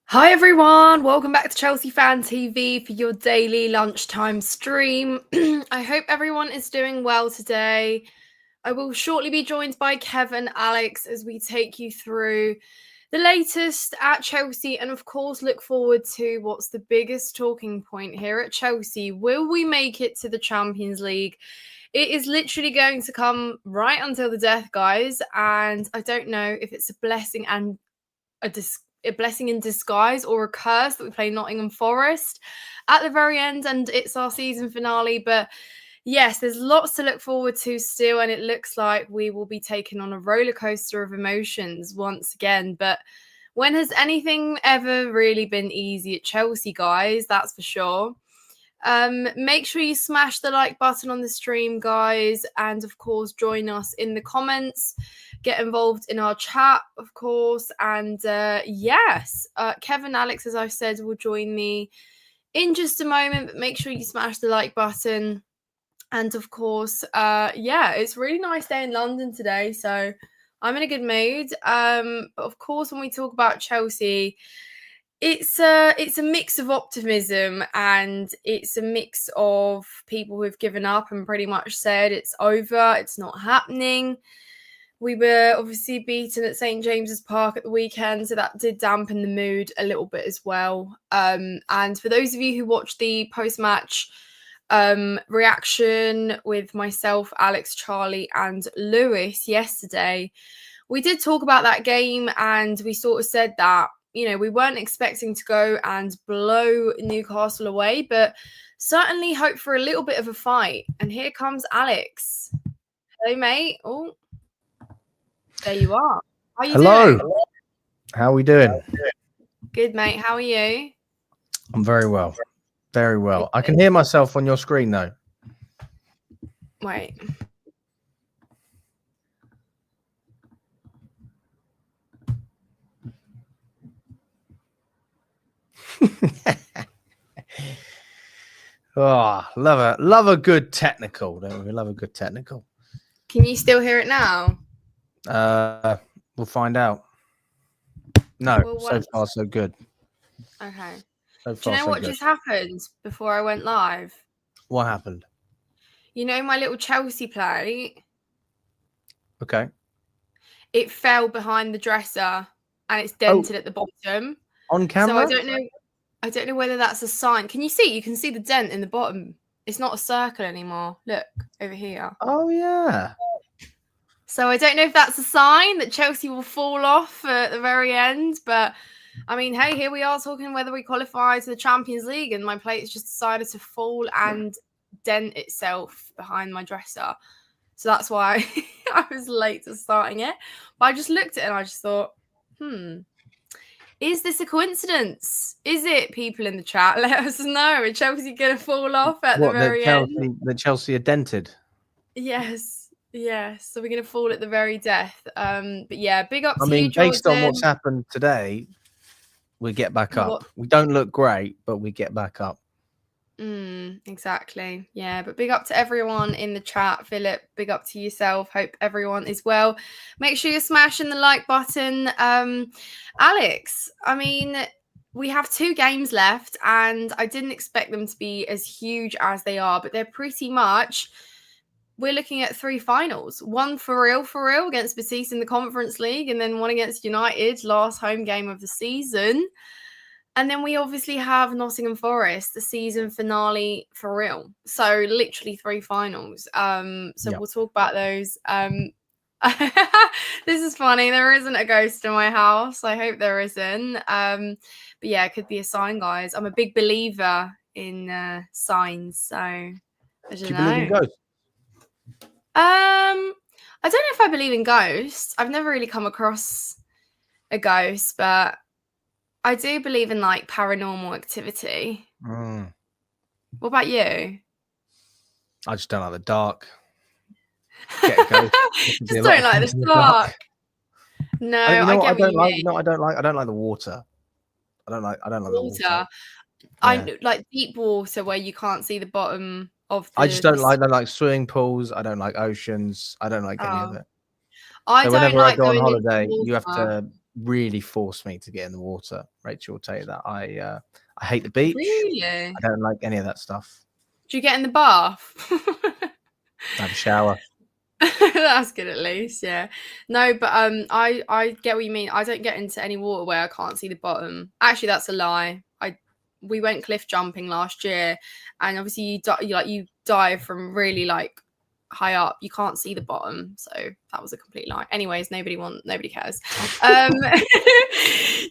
Hi everyone, welcome back to Chelsea Fan TV for your daily lunchtime stream. I hope everyone is doing well today. I will shortly be joined by Kev and Alex as we take you through the latest at Chelsea and of course look forward to what's the biggest talking point here at Chelsea. Will we make it to the Champions League? It is literally going to come right until the death, guys, and I don't know if it's a blessing and a blessing in disguise or a curse that we play Nottingham Forest at the very end and it's our season finale. But yes, there's lots to look forward to still, and it looks like we will be taken on a roller coaster of emotions once again. But when has anything ever really been easy at Chelsea, guys? That's for sure. Make sure you smash the like button on the stream, guys, and of course join us in the comments, get involved in our chat, of course, and yes, Kevin, Alex, as I said, will join me in just a moment, but make sure you smash the like button. And of course, yeah, it's a really nice day in London today, so I'm in a good mood. But of course, when we talk about Chelsea, it's a mix of optimism and it's a mix of people who've given up and pretty much said it's over, it's not happening. We were obviously beaten at St James's Park at the weekend, so that did dampen the mood a little bit as well. And for those of you who watched the post-match reaction with myself, Alex, Charlie, and Lewis yesterday, we did talk about that game and we sort of said that, you know, we weren't expecting to go and blow Newcastle away, but certainly hope for a little bit of a fight. And here comes Alex. Hello, mate. Oh, there you are. How are you doing? How are we doing? Good, mate. How are you? I'm very well. Very well. I can hear myself on your screen, though. Wait. Oh, love a good technical, don't we? Love a good technical. Can you still hear it now? We'll find out. No, well, so far so good. Okay. So Do you know what just happened before I went live? What happened? You know my little Chelsea plate? Okay. It fell behind the dresser and it's dented at the bottom. On camera? So I don't know whether that's a sign. Can you see? You can see the dent in the bottom. It's not a circle anymore. Look, over here. Oh, yeah. So I don't know if that's a sign that Chelsea will fall off at the very end. But, I mean, hey, here we are talking whether we qualify to the Champions League. And my plate's just decided to fall and dent itself behind my dresser. So that's why I was late to starting it. But I just looked at it and I just thought, is this a coincidence? Is it, people in the chat? Let us know. Are Chelsea going to fall off at the very end? That Chelsea are dented? Yes. So we're going to fall at the very death. But yeah, big up to you, Jordan. Based on what's happened today, we get back up. We don't look great, but we get back up. Exactly. Yeah, but big up to everyone in the chat. Philip, big up to yourself. Hope everyone is well. Make sure you're smashing the like button. Alex, I mean, we have 2 games left and I didn't expect them to be as huge as they are, but they're pretty much, we're looking at 3 finals. One for real against Betis in the Conference League, and then one against United, last home game of the season. And then we obviously have Nottingham Forest, the season finale for real. So literally 3 finals. We'll talk about those. This is funny. There isn't a ghost in my house. I hope there isn't. But yeah, it could be a sign, guys. I'm a big believer in signs. So I don't know. Do you believe in ghosts? I don't know if I believe in ghosts. I've never really come across a ghost, but I do believe in like paranormal activity. What about you? I just don't like the dark. Just don't like the dark. No, I don't like the water. I don't like the water. I like deep water where you can't see the bottom of the... I just don't like swimming pools. I don't like oceans. I don't like any of it. Whenever I go on holiday, you have to really forced me to get in the water. Rachel will tell you that. I hate the beach. Really? I don't like any of that stuff. Do you get in the bath? I have a shower. That's good at least, yeah. No, but I get what you mean. I don't get into any water where I can't see the bottom. Actually, that's a lie. We went cliff jumping last year, and obviously you dive from really like high up. You can't see the bottom, so that was a complete lie. Anyways, nobody cares.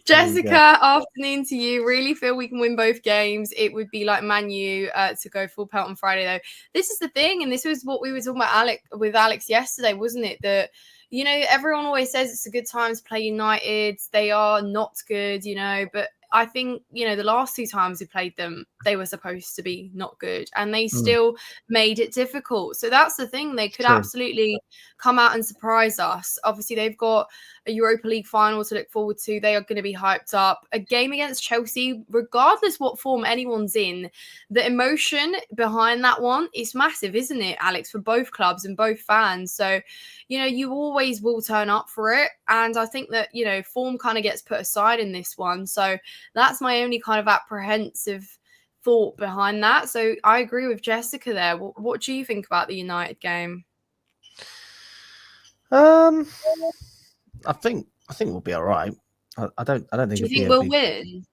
Jessica, afternoon to you. Really feel we can win both games. It would be like Man U to go full pelt on Friday though. This is the thing, and this was what we were talking about with Alex yesterday, wasn't it? That everyone always says it's a good time to play United. They are not good, but I think, the last 2 times we played them, they were supposed to be not good, and they still made it difficult. So that's the thing. They could absolutely come out and surprise us. Obviously, they've got a Europa League final to look forward to. They are going to be hyped up. A game against Chelsea, regardless what form anyone's in, the emotion behind that one is massive, isn't it, Alex, for both clubs and both fans? So, you always will turn up for it. And I think that, form kind of gets put aside in this one. So that's my only kind of apprehensive thought behind that. So I agree with Jessica there. What do you think about the United game? I think we'll be all right. I don't think. Do you think we'll win?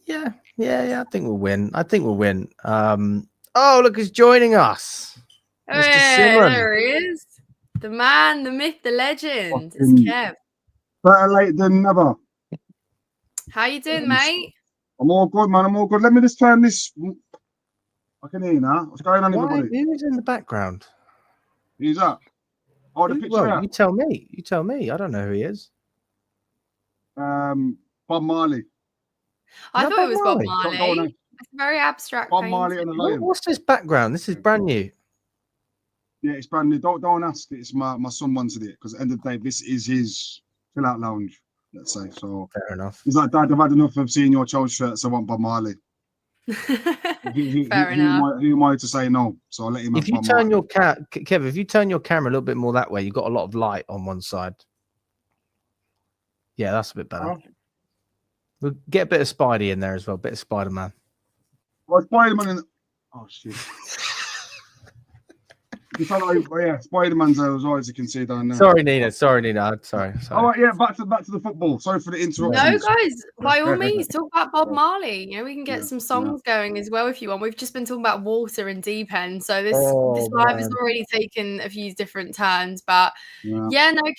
Yeah. I think we'll win. Oh, look, he's joining us. Mr. Simon. There he is. The man, the myth, the legend. It's Kev. Better late than never. How you doing, mate? I'm all good, man. I'm all good. Let me just turn this. I can hear you now. What's going on, everybody? Who's in the background? Who's that? Oh, the picture. Well, you tell me. I don't know who he is. Bob Marley. I thought it was Bob Marley. It's very abstract. Bob Marley and the Lion. What's this background? This is brand new. Yeah, it's brand new. Don't ask it. It's my son wanted it because at the end of the day, this is his chill out lounge. Let's say so. Fair enough. He's like, Dad, I've had enough of seeing your Chelsea shirts. I want Bob Marley. Fair enough. Who am I to say no? So I'll let him. If you turn your Kev, if you turn your camera a little bit more that way, you've got a lot of light on one side. Yeah, that's a bit better. We'll get a bit of Spidey in there as well, a bit of Spider-Man. Well, Spider-Man in. Oh shit. Yeah, Spider-Man's there as well, as you can see down there. Sorry, Nina. Sorry. All right, yeah, back to the football. Sorry for the interruption. No, guys, by all means, talk about Bob Marley. We can get some songs going as well if you want. We've just been talking about water and deep end, so this live has already taken a few different turns. But no,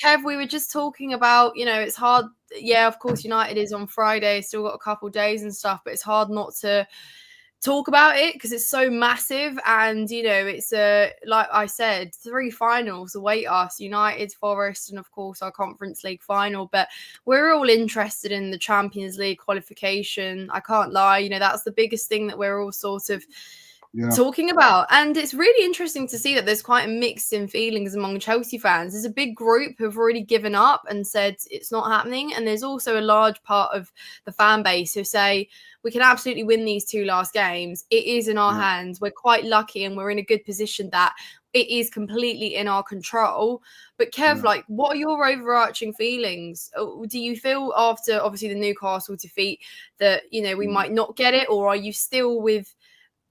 Kev, we were just talking about, it's hard. Yeah, of course, United is on Friday, still got a couple of days and stuff, but it's hard not to talk about it because it's so massive, and it's like I said, 3 finals await us: United, Forest, and of course our Conference League final. But we're all interested in the Champions League qualification. I can't lie, that's the biggest thing that we're all sort of talking about. And it's really interesting to see that there's quite a mix in feelings among Chelsea fans. There's a big group who've already given up and said it's not happening, and there's also a large part of the fan base who say we can absolutely win these 2 last games. It is in our hands. We're quite lucky, and we're in a good position that it is completely in our control. But Kev, what are your overarching feelings? Do you feel after obviously the Newcastle defeat that we might not get it, or are you still with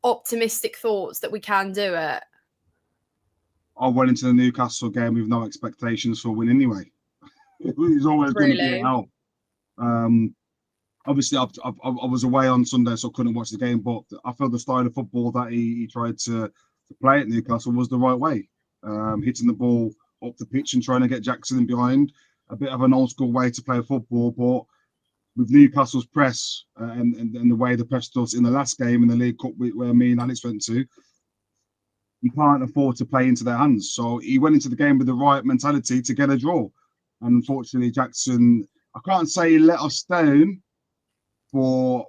optimistic thoughts that we can do it? I went into the Newcastle game with no expectations for a win anyway. It was always going to be out. Obviously, I was away on Sunday, so I couldn't watch the game. But I feel the style of football that he tried to play at Newcastle was the right way, hitting the ball up the pitch and trying to get Jackson in behind. A bit of an old school way to play football, but with Newcastle's press and the way they pressed us in the last game in the League Cup where me and Alex went to, you can't afford to play into their hands. So he went into the game with the right mentality to get a draw. And unfortunately, Jackson, I can't say he let us down, but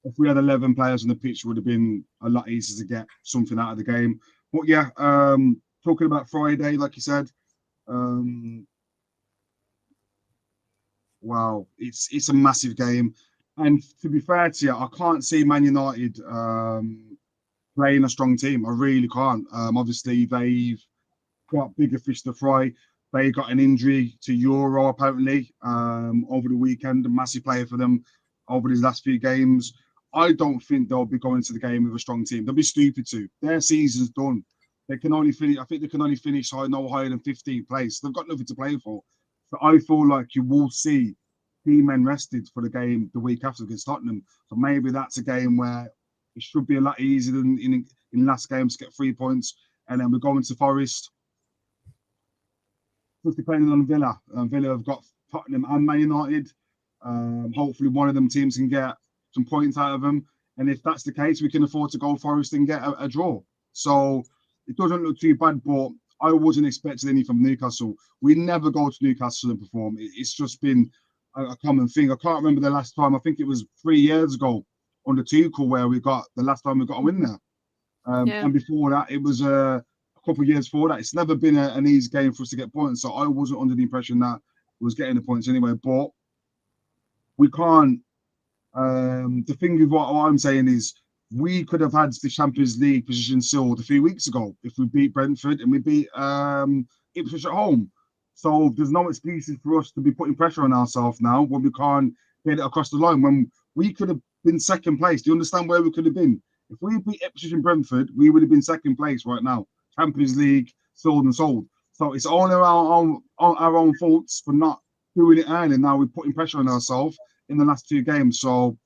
if we had 11 players on the pitch, it would have been a lot easier to get something out of the game. But yeah, talking about Friday, like you said, wow, it's a massive game. And to be fair to you, I can't see Man United playing a strong team. I really can't. Obviously, they've got bigger fish to fry. They got an injury to Euro apparently over the weekend, a massive player for them over these last few games. I don't think they'll be going to the game with a strong team. They'll be stupid to. Their season's done. They can only finish. I think they can only finish no higher than 15th place. They've got nothing to play for. So I feel like you will see key men rested for the game the week after against Tottenham. So maybe that's a game where it should be a lot easier than in last games to get 3 points. And then we're going to Forest. Just depending on Villa. Villa have got Tottenham and Man United. Hopefully one of them teams can get some points out of them. And if that's the case, we can afford to go Forest and get a draw. So it doesn't look too bad, but I wasn't expecting any from Newcastle. We never go to Newcastle and perform. It's just been a common thing. I can't remember the last time. I think it was 3 years ago under Tuchel where the last time we got a win there. And before that, it was a couple of years before that. It's never been an easy game for us to get points. So I wasn't under the impression that we was getting the points anyway. But we can't. The thing with what I'm saying is we could have had the Champions League position sealed a few weeks ago if we beat Brentford and we beat Ipswich at home. So there's no excuses for us to be putting pressure on ourselves now when we can't get it across the line. When we could have been second place. Do you understand where we could have been? If we beat Ipswich and Brentford, we would have been second place right now. Champions League, sold and sold. So it's all our own faults for not doing it early. Now we're putting pressure on ourselves in the last 2 games. So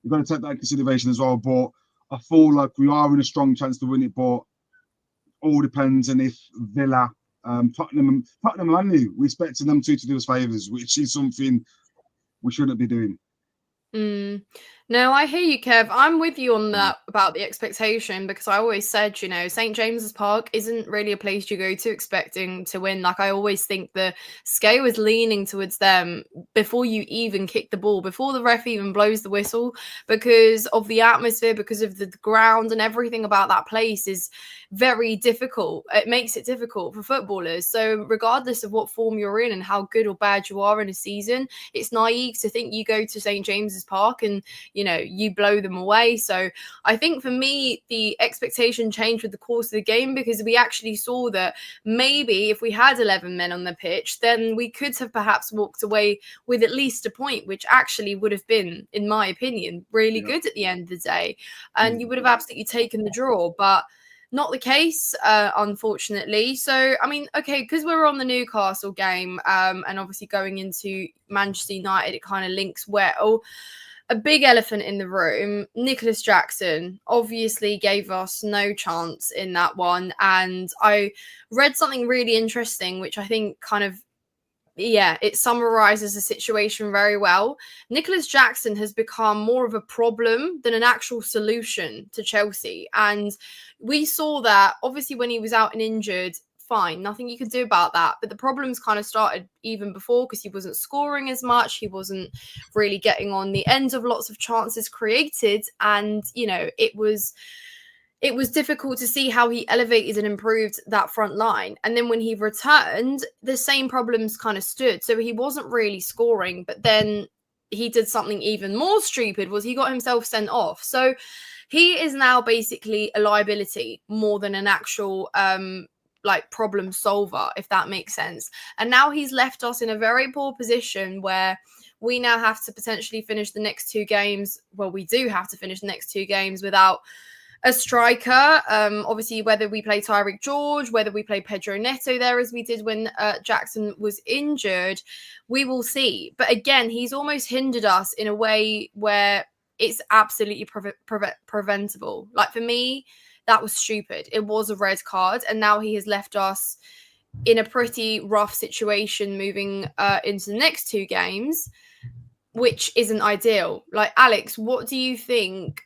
you've got to take that into consideration as well. But I feel like we are in a strong chance to win it. But all depends on if Villa, Tottenham and Man U, we're expecting them to do us favours, which is something we shouldn't be doing. No, I hear you, Kev. I'm with you on that about the expectation because I always said, St. James's Park isn't really a place you go to expecting to win. Like I always think the scale is leaning towards them before you even kick the ball, before the ref even blows the whistle, because of the atmosphere, because of the ground and everything about that place is very difficult. It makes it difficult for footballers. So regardless of what form you're in and how good or bad you are in a season, it's naive to think you go to St. James's Park and you blow them away. So I think for me, the expectation changed with the course of the game because we actually saw that maybe if we had 11 men on the pitch, then we could have perhaps walked away with at least a point, which actually would have been, in my opinion, really good at the end of the day. And you would have absolutely taken the draw, but not the case, unfortunately. So, I mean, okay, because we're on the Newcastle game and obviously going into Manchester United, it kind of links well. A big elephant in the room, Nicolas Jackson obviously gave us no chance in that one. And I read something really interesting, which I think it summarizes the situation very well. Nicolas Jackson has become more of a problem than an actual solution to Chelsea. And we saw that obviously when he was out and injured, fine, nothing you could do about that. But the problems kind of started even before because he wasn't scoring as much. He wasn't really getting on the end of lots of chances created. And, it was difficult to see how he elevated and improved that front line. And then when he returned, the same problems kind of stood. So he wasn't really scoring, but then he did something even more stupid, was he got himself sent off. So he is now basically a liability more than an actual problem solver, if that makes sense. And now he's left us in a very poor position where we now have to potentially finish the next 2 games. Well, we do have to finish the next 2 games without a striker. Obviously, whether we play Tyreek George, whether we play Pedro Neto there as we did when Jackson was injured, we will see. But again, he's almost hindered us in a way where it's absolutely preventable. Like for me, that was stupid. It was a red card. And now he has left us in a pretty rough situation moving into the next 2 games, which isn't ideal. Like, Alex, what do you think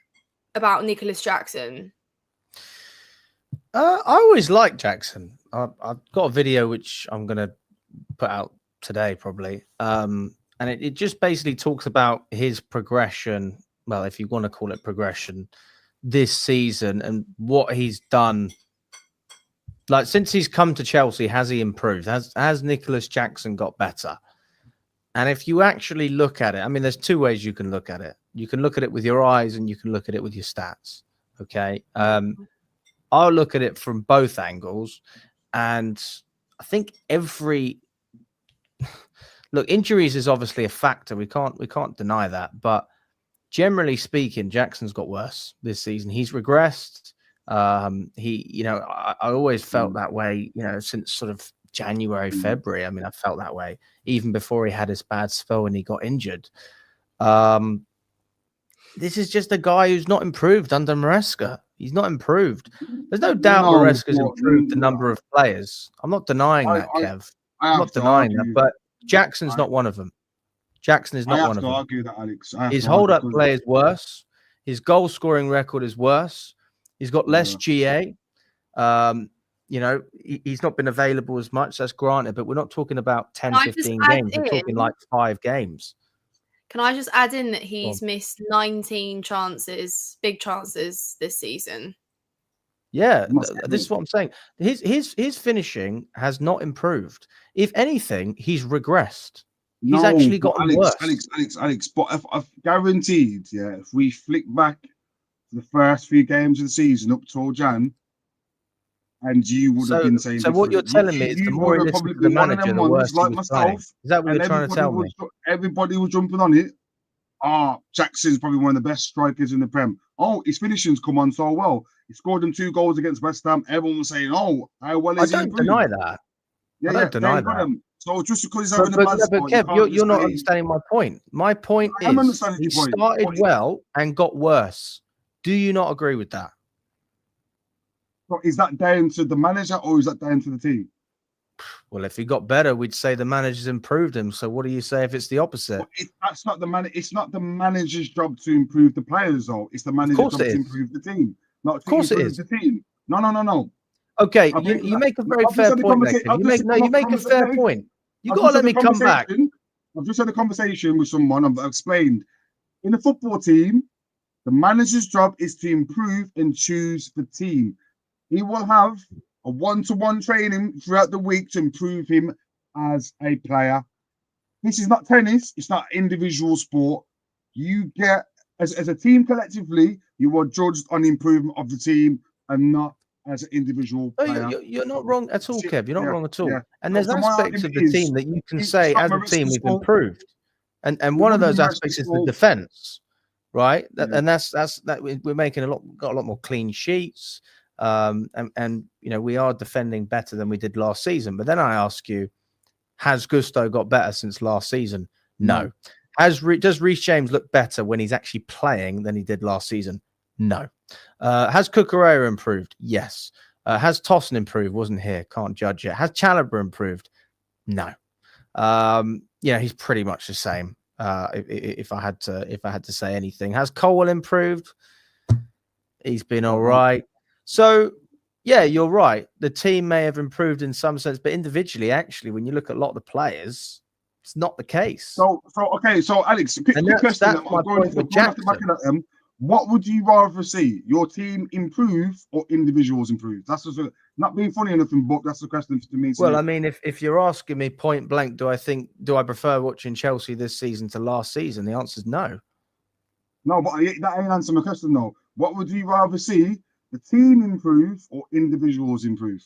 about Nicolas Jackson? I always liked Jackson. I've got a video which I'm going to put out today probably. And it just basically talks about his progression. Well, if you want to call it progression this season and what he's done. Like since he's come to Chelsea, has he improved? Has Nicolas Jackson got better? And if you actually look at it, I mean, there's 2 ways you can look at it. You can look at it with your eyes and you can look at it with your stats. Okay. I'll look at it from both angles. And I think look, injuries is obviously a factor. We can't deny that. But generally speaking, Jackson's got worse this season. He's regressed. I always felt that way, since sort of January, February. I mean, I felt that way even before he had his bad spell when he got injured. This is just a guy who's not improved under Maresca. He's not improved. There's no doubt Maresca's improved the number of players. I'm not denying that, Kev. I'm not denying that, but Jackson's not one of them. Jackson is not one of them. I have to argue that, Alex. His hold-up play is worse. His goal-scoring record is worse. He's got less GA. He's not been available as much. That's granted, but we're not talking about 10, 15 games. We're talking like 5 games. Can I just add in that he's missed 19 chances, big chances this season? Yeah, this is what I'm saying. His finishing has not improved. If anything, he's regressed. He's actually gotten worse. Alex, but I've guaranteed, if we flick back to the first few games of the season up till Jan, and you would have been saying. So what you're telling me is the more he listens to the manager, the worse he was playing. Is that what you're trying to tell me? Everybody was jumping on it. Jackson's probably one of the best strikers in the Prem. His finishing's come on so well. He scored them 2 goals against West Ham. Everyone was saying, how well is he? I don't deny that. I don't deny that. So just because he's having a bad spot, Kev, you're not understanding my point. My point is he started well and got worse. Do you not agree with that? So is that down to the manager or is that down to the team? Well, if he got better, we'd say the manager's improved him. So what do you say if it's the opposite? Well, that's not the man. It's not the manager's job to improve the players, though. It's the manager's job to improve the team. Not to improve the team. No. Okay, you make a very fair point. You make a fair point. You got to let me come back. I've just had a conversation with someone. I've explained. In a football team, the manager's job is to improve and choose the team. He will have a one-to-one training throughout the week to improve him as a player. This is not tennis. It's not individual sport. You get, as a team collectively, you are judged on the improvement of the team and not as an individual player. You're not wrong at all, Kev. You're not wrong at all. Yeah. And there's aspects of the team that you can say, as a team, we've improved. And one of those aspects is the defense, right? And that's we're making got a lot more clean sheets. And we are defending better than we did last season. But then I ask you, has Gusto got better since last season? No. Does Reece James look better when he's actually playing than he did last season? No. Has Cucurella improved? Yes. Has Tossin improved? Wasn't here. Can't judge yet. Has Chalobah improved? No. He's pretty much the same. If I had to say anything, has Colwell improved? He's been all right. So, yeah, you're right. The team may have improved in some sense, but individually, actually, when you look at a lot of the players, it's not the case. So Alex, quick question. That's my point with Jackson. What would you rather see? Your team improve or individuals improve? That's just not being funny or nothing, but that's the question to me. Well, I mean, if you're asking me point blank, do I prefer watching Chelsea this season to last season? The answer is no. No, but that ain't answering my question, though. What would you rather see? The team improve or individuals improve?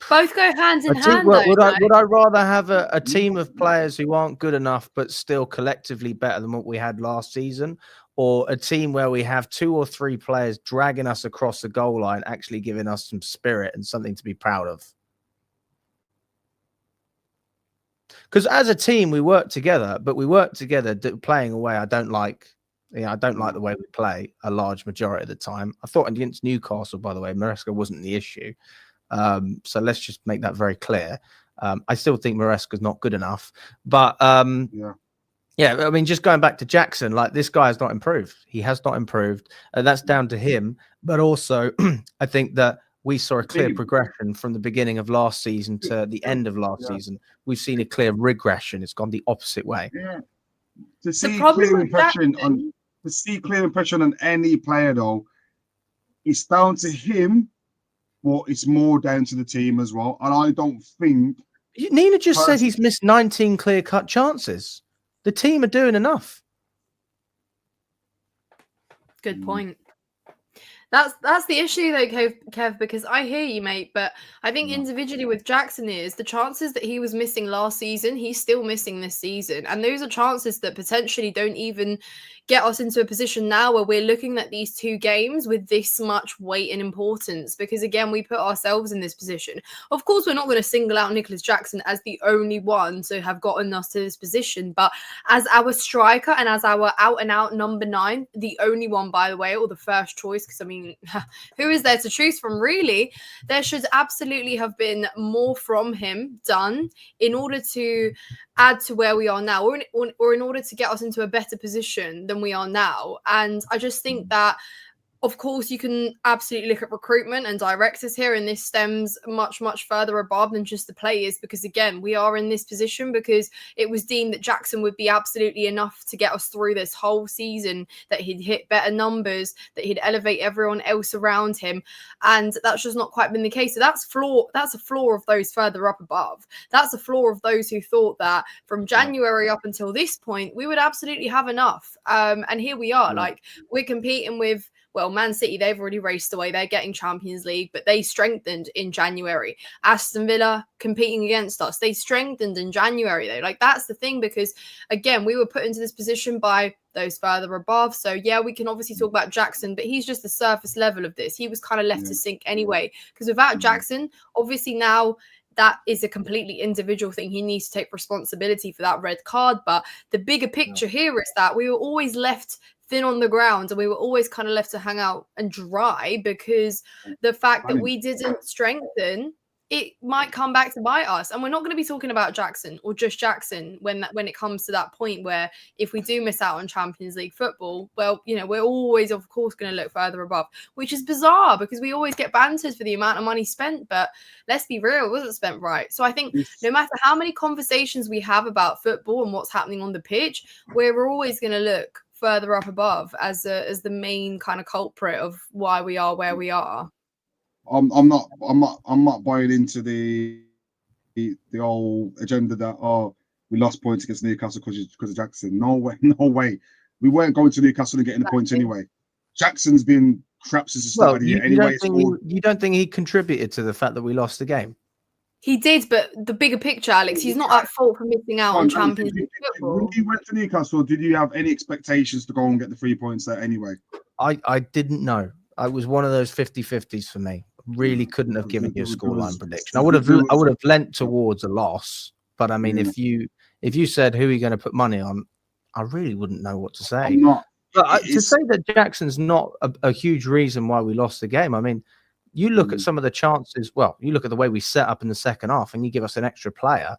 Both go hand in hand. Would I rather have a team of players who aren't good enough but still collectively better than what we had last season, or a team where we have 2 or 3 players dragging us across the goal line, actually giving us some spirit and something to be proud of? Because as a team, we work together, but we work together playing a way I don't like. I don't like the way we play a large majority of the time. I thought against Newcastle, by the way, Maresca wasn't the issue. So let's just make that very clear. I still think Maresca's not good enough. But I mean, just going back to Jackson, like, this guy has not improved. He has not improved. And that's down to him. But also, I think that we saw a clear progression from the beginning of last season to the end of last season. We've seen a clear regression. It's gone the opposite way. Yeah. To see clear impression on any player, though, it's down to him, but it's more down to the team as well. And I don't think Nina just said he's missed 19 clear-cut chances. The team are doing enough. Good point. That's the issue though, Kev, because I hear you, mate, but I think individually with Jackson is the chances that he was missing last season, he's still missing this season. And those are chances that potentially don't even get us into a position now where we're looking at these 2 games with this much weight and importance. Because again, we put ourselves in this position. Of course, we're not going to single out Nicolas Jackson as the only one to have gotten us to this position, but as our striker and as our out and out number 9, the only one, by the way, or the first choice, because I mean, who is there to choose from, really? There should absolutely have been more from him done in order to add to where we are now, or in order to get us into a better position than we are now. And I just think that, of course, you can absolutely look at recruitment and directors here, and this stems much, much further above than just the players, because, again, we are in this position because it was deemed that Jackson would be absolutely enough to get us through this whole season, that he'd hit better numbers, that he'd elevate everyone else around him, and that's just not quite been the case. So that's a flaw of those further up above. That's a flaw of those who thought that from January up until this point, we would absolutely have enough. And here we are, like, we're competing with, well, Man City, they've already raced away. They're getting Champions League, but they strengthened in January. Aston Villa competing against us. They strengthened in January, though. Like, that's the thing, because, again, we were put into this position by those further above. So, yeah, we can obviously talk about Jackson, but he's just the surface level of this. He was kind of left to sink anyway, because without Jackson, obviously now that is a completely individual thing. He needs to take responsibility for that red card. But the bigger picture here is that we were always left thin on the ground, and we were always kind of left to hang out and dry, because the fact that we didn't strengthen, it might come back to bite us. And we're not going to be talking about Jackson or just Jackson when it comes to that point where if we do miss out on Champions League football, well, you know, we're always, of course, going to look further above, which is bizarre because we always get bantered for the amount of money spent. But let's be real, it wasn't spent right. So I think no matter how many conversations we have about football and what's happening on the pitch, we're always going to look further up above as the main kind of culprit of why we are where we are. I'm not buying into the whole agenda that we lost points against Newcastle because of Jackson. No way. We weren't going to Newcastle and getting the points anyway. Jackson's been crap since the start of the year anyway. You don't think he contributed to the fact that we lost the game? He did, but the bigger picture, Alex, he's not at fault for missing out on Champions League football. When you went to Newcastle, did you have any expectations to go and get the 3 points there anyway? I didn't know. I was one of those 50-50s for me. Really couldn't have given you a scoreline prediction. I would have lent towards a loss, but I mean, if you said who are you going to put money on, I really wouldn't know what to say. To say that Jackson's not a huge reason why we lost the game, I mean, you look at some of the chances. Well, you look at the way we set up in the second half, and you give us an extra player.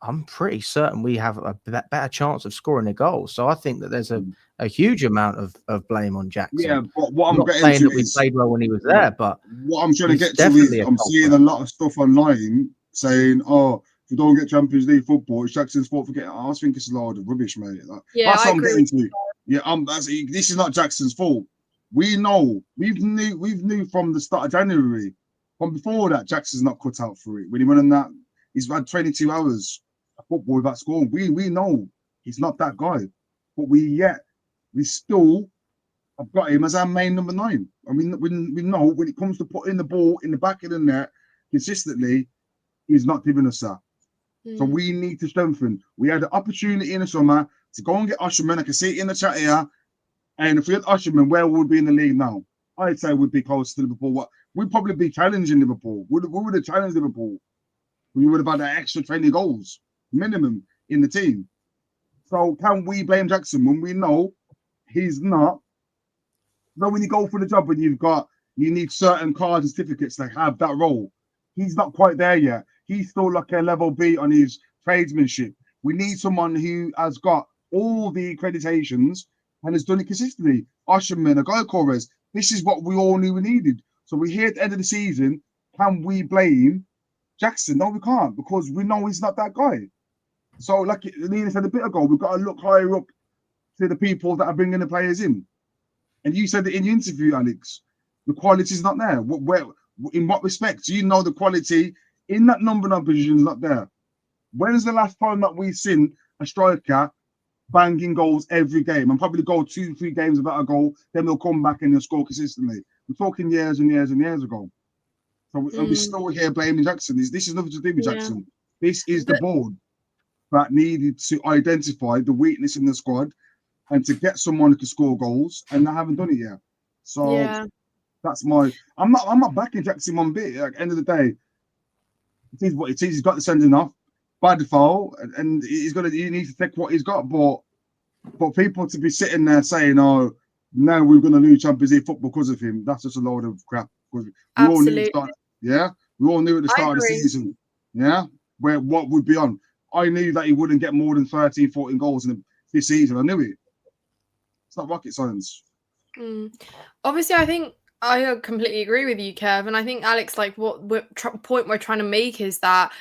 I'm pretty certain we have a better chance of scoring a goal. So I think that there's a huge amount of blame on Jackson. Yeah, but what I'm not saying that we played well when he was there, but what I'm trying to get to is I'm seeing a lot of stuff online saying, "Oh, if we don't get Champions League football, it's Jackson's fault for getting." I think it's a load of rubbish, mate. That's what I'm getting to. Yeah, this is not Jackson's fault. We know we've knew from the start of January, from before that, Jackson's not cut out for it. When he went on that, he's had 22 hours of football without scoring. We know he's not that guy, but we still have got him as our main number 9. And we know when it comes to putting the ball in the back of the net consistently, he's not giving us that. So we need to strengthen. We had an opportunity in the summer to go and get Usherman. I can see it in the chat here. And if we had Usherman, where would we be in the league now? I'd say we'd be close to Liverpool. We'd probably be challenging Liverpool. We would have challenged Liverpool. We would have had that extra 20 goals minimum in the team. So can we blame Jackson when we know he's not? But when you go for the job and you need certain cards and certificates to have that role, he's not quite there yet. He's still like a level B on his tradesmanship. We need someone who has got all the accreditations and has done it consistently. Usherman, a guy Corres, this is what we all knew we needed. So we're here at the end of the season. Can we blame Jackson? No, we can't, because we know he's not that guy. So, like Nina said a bit ago, we've got to look higher up to the people that are bringing the players in. And you said it in your interview, Alex, the quality is not there. In what respect? Do you know the quality in that number 9 position is not there? When is the last time that we've seen a striker banging goals every game and probably go 2-3 games without a goal, then they'll come back and they'll score consistently? We're talking years and years and years ago. So and we're still here blaming Jackson. This is nothing to do with Jackson. This is the board that needed to identify the weakness in the squad and to get someone who can score goals, and they haven't done it yet. So that's my. I'm not backing Jackson one bit. At the end of the day, it is what it is. He's got the sending off by default, and he needs to take what he's got. But for people to be sitting there saying, "Oh, now we're going to lose Champions League football because of him," that's just a load of crap. Because we all knew at the start of the season, where what would be on. I knew that he wouldn't get more than 13, 14 goals in this season. I knew it. It's not rocket science. Obviously, I think I completely agree with you, Kev. And I think, Alex, like what point we're trying to make is that,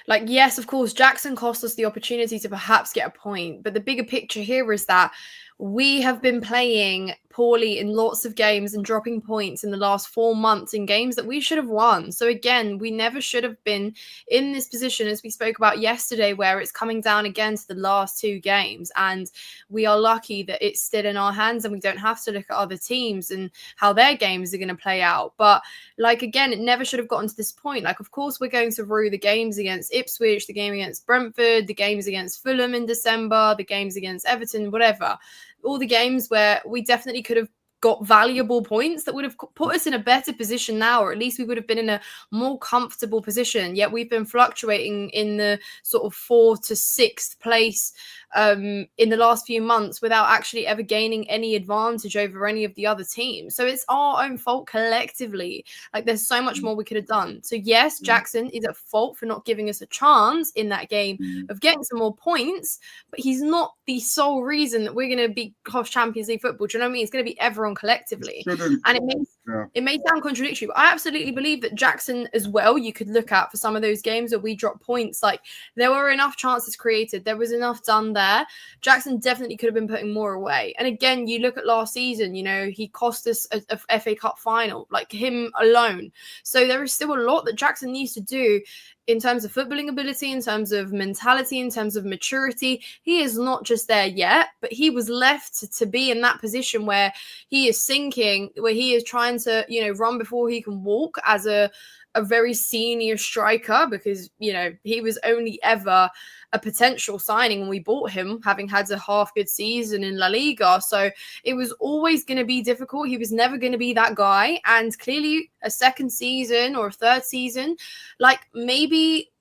like, yes, of course, Jackson cost us the opportunity to perhaps get a point. But the bigger picture here is that we have been playing poorly in lots of games and dropping points in the last 4 months in games that we should have won. So again, we never should have been in this position, as we spoke about yesterday, where it's coming down again to the last 2 games. And we are lucky that it's still in our hands and we don't have to look at other teams and how their games are going to play out. But like, again, it never should have gotten to this point. Like, of course, we're going to rue the games against Ipswich, the game against Brentford, the games against Fulham in December, the games against Everton, whatever. All the games where we definitely could have got valuable points that would have put us in a better position now, or at least we would have been in a more comfortable position. Yet we've been fluctuating in the sort of 4th to 6th place in the last few months without actually ever gaining any advantage over any of the other teams. So it's our own fault collectively. Like, there's so much more we could have done. So yes, Jackson is at fault for not giving us a chance in that game of getting some more points, but he's not the sole reason that we're going to be Champions League football. Do you know what I mean? It's going to be everyone collectively. And it may sound contradictory, but I absolutely believe that Jackson as well, you could look at for some of those games where we dropped points. Like, there were enough chances created. There was enough done there. Jackson definitely could have been putting more away. And again, you look at last season, you know, he cost us a FA Cup final, like him alone. So there is still a lot that Jackson needs to do in terms of footballing ability, in terms of mentality, in terms of maturity. He is not just there yet, but he was left to be in that position where he is sinking, where he is trying to, you know, run before he can walk as a very senior striker, because, you know, he was only ever a potential signing when we bought him, having had a half good season in La Liga. So it was always going to be difficult. He was never going to be that guy. And clearly a second season or a third season, like, maybe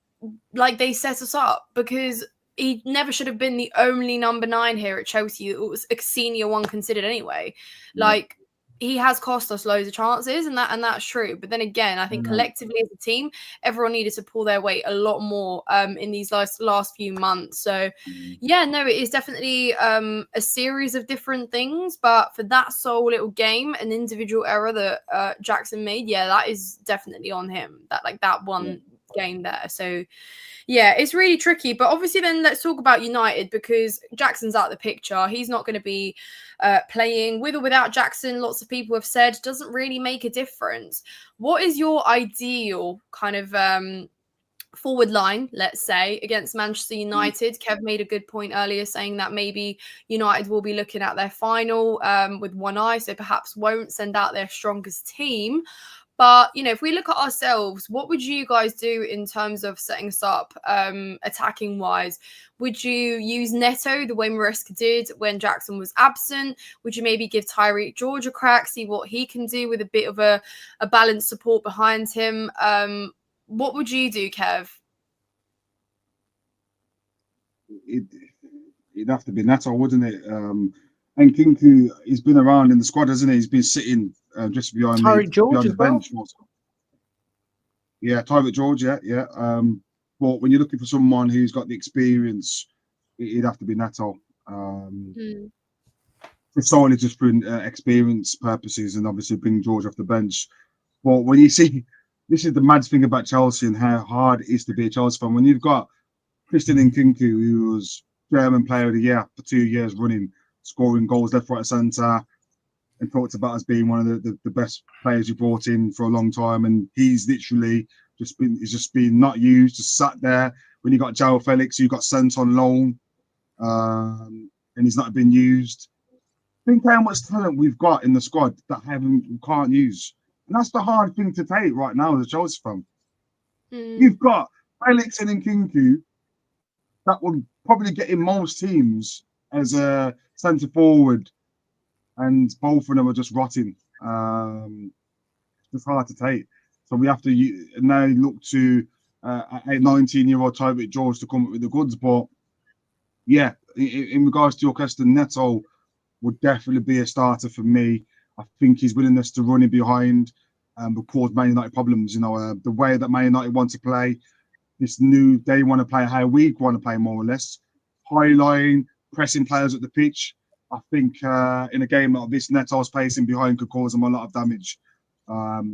like they set us up, because he never should have been the only number 9 here at Chelsea. It was a senior one considered anyway. Like, he has cost us loads of chances, and that's true. But then again, I think collectively as a team, everyone needed to pull their weight a lot more in these last few months. So yeah, no, it is definitely a series of different things. But for that sole little game, an individual error that Jackson made, yeah, that is definitely on him. That one game there. So yeah, it's really tricky. But obviously then let's talk about United, because Jackson's out of the picture. He's not going to be playing. With or without Jackson, lots of people have said, doesn't really make a difference. What is your ideal kind of forward line, let's say, against Manchester United? Kev made a good point earlier saying that maybe United will be looking at their final with one eye, so perhaps won't send out their strongest team. But, you know, if we look at ourselves, what would you guys do in terms of setting us up attacking wise? Would you use Neto the way Maresca did when Jackson was absent? Would you maybe give Tyreek George a crack, see what he can do with a bit of a balanced support behind him? What would you do, Kev? It'd have to be Neto, wouldn't it? And Kinku, he's been around in the squad, hasn't he? He's been sitting just behind the bench. Yeah, Tyreek George, yeah. But when you're looking for someone who's got the experience, it'd have to be Neto. Solely just for experience purposes, and obviously bring George off the bench. But when you see, this is the mad thing about Chelsea and how hard it is to be a Chelsea fan. When you've got Christian Nkunku, who was German Player of the Year for 2 years running, scoring goals left, right, and centre, and talked about as being one of the best players you brought in for a long time, and he's literally just been not used, just sat there. When you got João Felix, who got sent on loan, and he's not been used. Think how much talent we've got in the squad that we can't use. And that's the hard thing to take right now as a Chelsea fan. Mm. You've got Felix and Nkunku that will probably get in most teams as a centre forward, and both of them are just rotting. It's hard to take. So we have to now look to a 19-year-old Tyreek George to come up with the goods. But yeah, in regards to your question, Neto would definitely be a starter for me. I think his willingness to run in behind will cause Man United problems. You know, the way that Man United want to play, they want to play how we want to play, more or less. High line, pressing players at the pitch. I think in a game like this, Neto's pacing behind could cause them a lot of damage,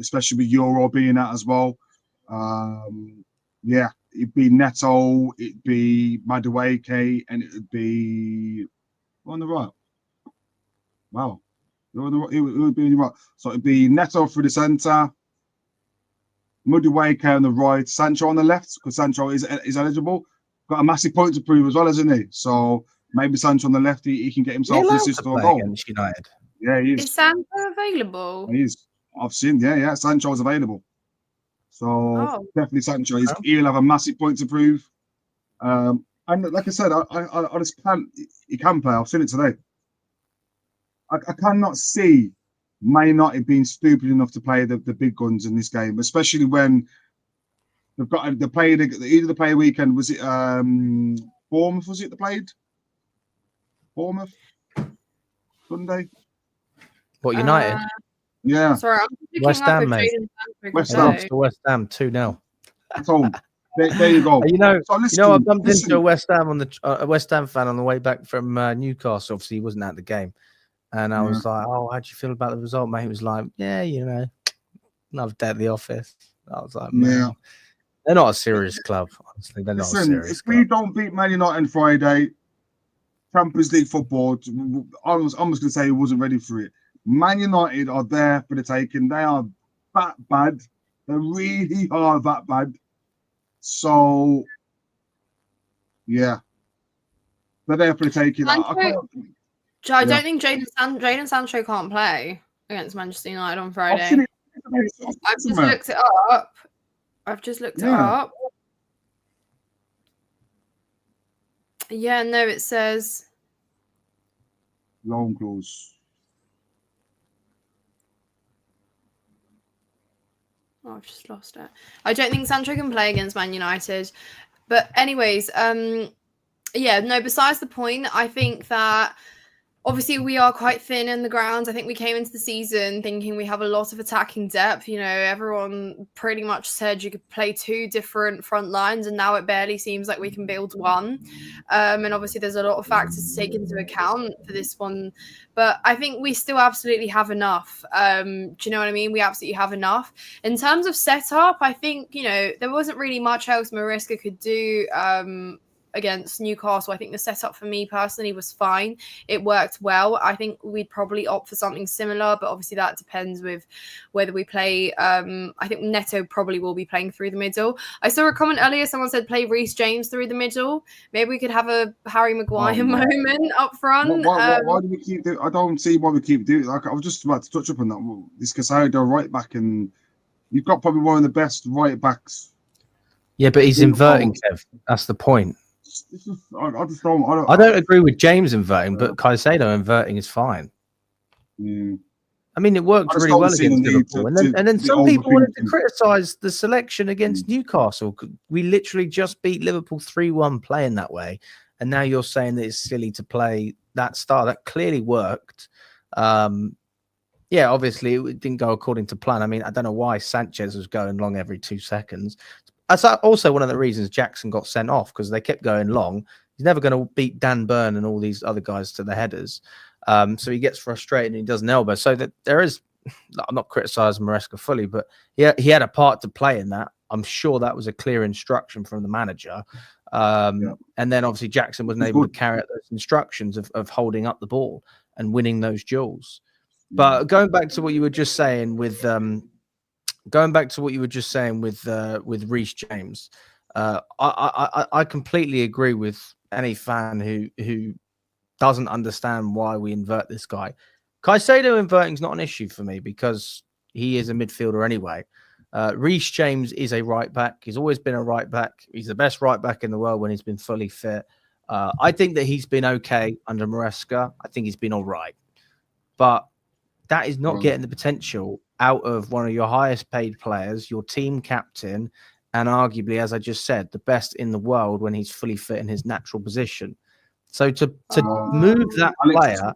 especially with Euro being out as well. Yeah, it'd be Neto, it'd be Madueke, and it would be on the right. Wow. It would be on the right. So it'd be Neto through the centre, Madueke on the right, Sancho on the left, because Sancho is eligible. Got a massive point to prove as well, hasn't he? So maybe Sancho on the left, he can get himself an assist or a goal. Against United. Yeah, he is. Is Sancho available? He is. I've seen, yeah, Sancho's available. So definitely Sancho. He'll have a massive point to prove. And like I said, I just can't. He can play. I've seen it today. I cannot see Man United being stupid enough to play the big guns in this game, especially when they played either the play weekend. Was it Bournemouth? Was it they played Bournemouth Sunday? What, United? Yeah. Sorry, I'm looking West up Ham, if mate. Jadon West Sancho Ham. can West Ham 2-0. So there you go. You know, So I bumped into a West Ham fan on the way back from Newcastle. Obviously, he wasn't at the game, and I was like, "Oh, how do you feel about the result, mate?" He was like, "Yeah, you know, another day at the office." I was like, "Man, they're not a serious club. Honestly, they're not a serious club." If we don't beat Man United on Friday, Champions League football, I was going to say he wasn't ready for it. Man United are there for the taking. They are that bad. They really are that bad. So, yeah, they're there for the taking. I don't think Jadon Sancho can't play against Manchester United on Friday. I've just looked it up. It up. Yeah, no, it says loan clause. Oh, I've just lost it. I don't think Sancho can play against Man United. But anyways, yeah, no, besides the point, I think that obviously we are quite thin in the ground. I think we came into the season thinking we have a lot of attacking depth. You know, everyone pretty much said you could play two different front lines, and now it barely seems like we can build one. And obviously there's a lot of factors to take into account for this one. But I think we still absolutely have enough. Do you know what I mean? We absolutely have enough. In terms of setup, I think, you know, there wasn't really much else Maresca could do against Newcastle. I think the setup for me personally was fine. It worked well. I think we'd probably opt for something similar, but obviously that depends with whether we play. I think Neto probably will be playing through the middle. I saw a comment earlier. Someone said play Reece James through the middle. Maybe we could have a Harry Maguire moment up front. Why do we keep doing? I don't see why we keep doing. Like, I was just about to touch up on that. This Casado right back, and you've got probably one of the best right backs. Yeah, but he's inverting, Kev. That's the point. I just don't. I don't agree with James inverting, but Caicedo inverting is fine. Yeah. I mean, it worked really well against Liverpool. And then some people wanted to criticise the selection against Newcastle. We literally just beat Liverpool 3-1 playing that way. And now you're saying that it's silly to play that style. That clearly worked. Yeah, obviously it didn't go according to plan. I mean, I don't know why Sanchez was going long every 2 seconds. That's also one of the reasons Jackson got sent off, because they kept going long. He's never going to beat Dan Burn and all these other guys to the headers. So he gets frustrated and he does an elbow. So that there is, I'm not criticising Maresca fully, but he had a part to play in that. I'm sure that was a clear instruction from the manager. And then obviously Jackson wasn't able to carry out those instructions of holding up the ball and winning those duels. But going back to what you were just saying with Reece James, I completely agree with any fan who doesn't understand why we invert this guy. Caicedo inverting is not an issue for me because he is a midfielder anyway. Reece James is a right back. He's always been a right back. He's the best right back in the world when he's been fully fit. I think that he's been okay under Maresca. I think he's been all right. But that is not getting the potential out of one of your highest paid players, your team captain, and arguably, as I just said, the best in the world when he's fully fit in his natural position. So to move that player...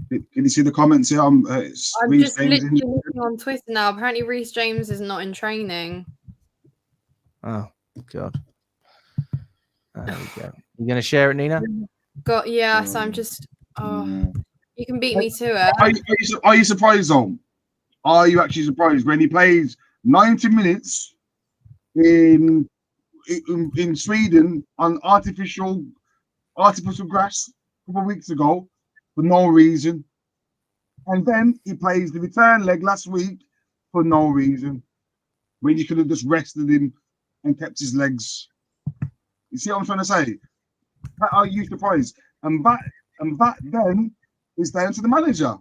Can you see the comments here? I'm just literally looking on Twitter now. Apparently, Reece James is not in training. Oh, God. There we go. You going to share it, Nina? Yes, I'm just... you can beat me to it. Are you surprised, though? Are you actually surprised when he plays 90 minutes in Sweden on artificial grass a couple of weeks ago for no reason, and then he plays the return leg last week for no reason when you could have just rested him and kept his legs? You see what I'm trying to say? Are you surprised? And that then is down to the manager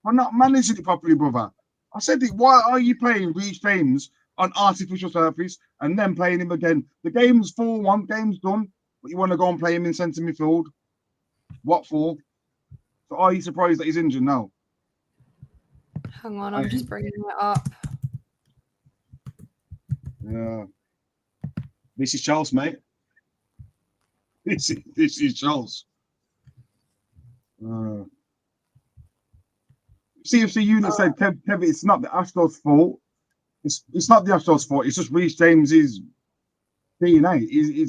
for not managing it properly, brother. I said it. Why are you playing Reece James on artificial surface and then playing him again? The game's 4-1, game's done, but you want to go and play him in centre midfield? What for? So are you surprised that he's injured now? Hang on, I'm just bringing it up. Yeah. This is Charles, mate. This is Charles. CFC unit said, Kev, it's not the Astros' fault. It's not the Astros' fault. It's just Reece James's DNA. He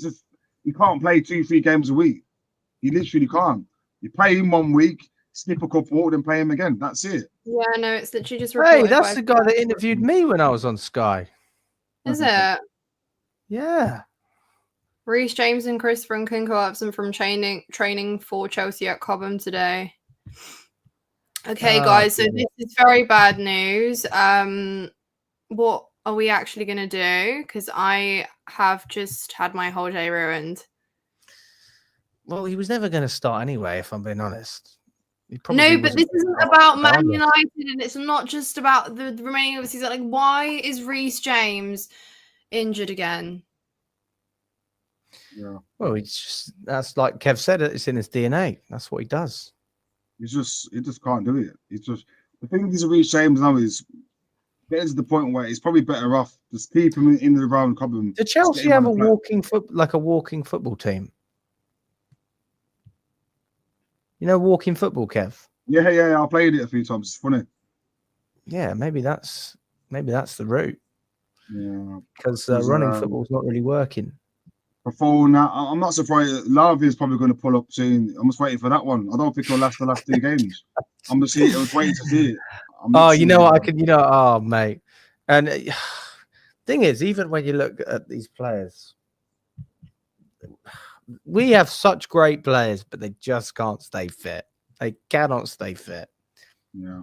can't play 2-3 games a week. He literally can't. You play him 1 week, skip a couple, then play him again. That's it. Yeah, no, it's literally just. Hey, that's the guy that interviewed me when I was on Sky. Is it? Yeah. Reece James and Christopher Nkunku are absent from training for Chelsea at Cobham today. Okay, guys, so this is very bad news. What are we actually going to do? Because I have just had my whole day ruined. Well, he was never going to start anyway, if I'm being honest. No, but this isn't about Man United, and it's not just about the remaining of the season. Like, why is Reece James injured again? Yeah. Well, that's like Kev said, it's in his DNA. That's what he does. He just can't do it. It's just the thing is, Reece James now is getting to the point where it's probably better off just keep him in the round Cobham. Did Chelsea have a walking football team? You know, walking football, Kev. Yeah. I played it a few times. It's funny. Yeah, maybe that's the route. Yeah, because running football's not really working. Before now, I'm not surprised. Lavia is probably going to pull up soon. I'm just waiting for that one. I don't think he'll last the last 2 games. I was waiting to see it. Oh, mate. And thing is, even when you look at these players, we have such great players, but they just can't stay fit. They cannot stay fit. Yeah.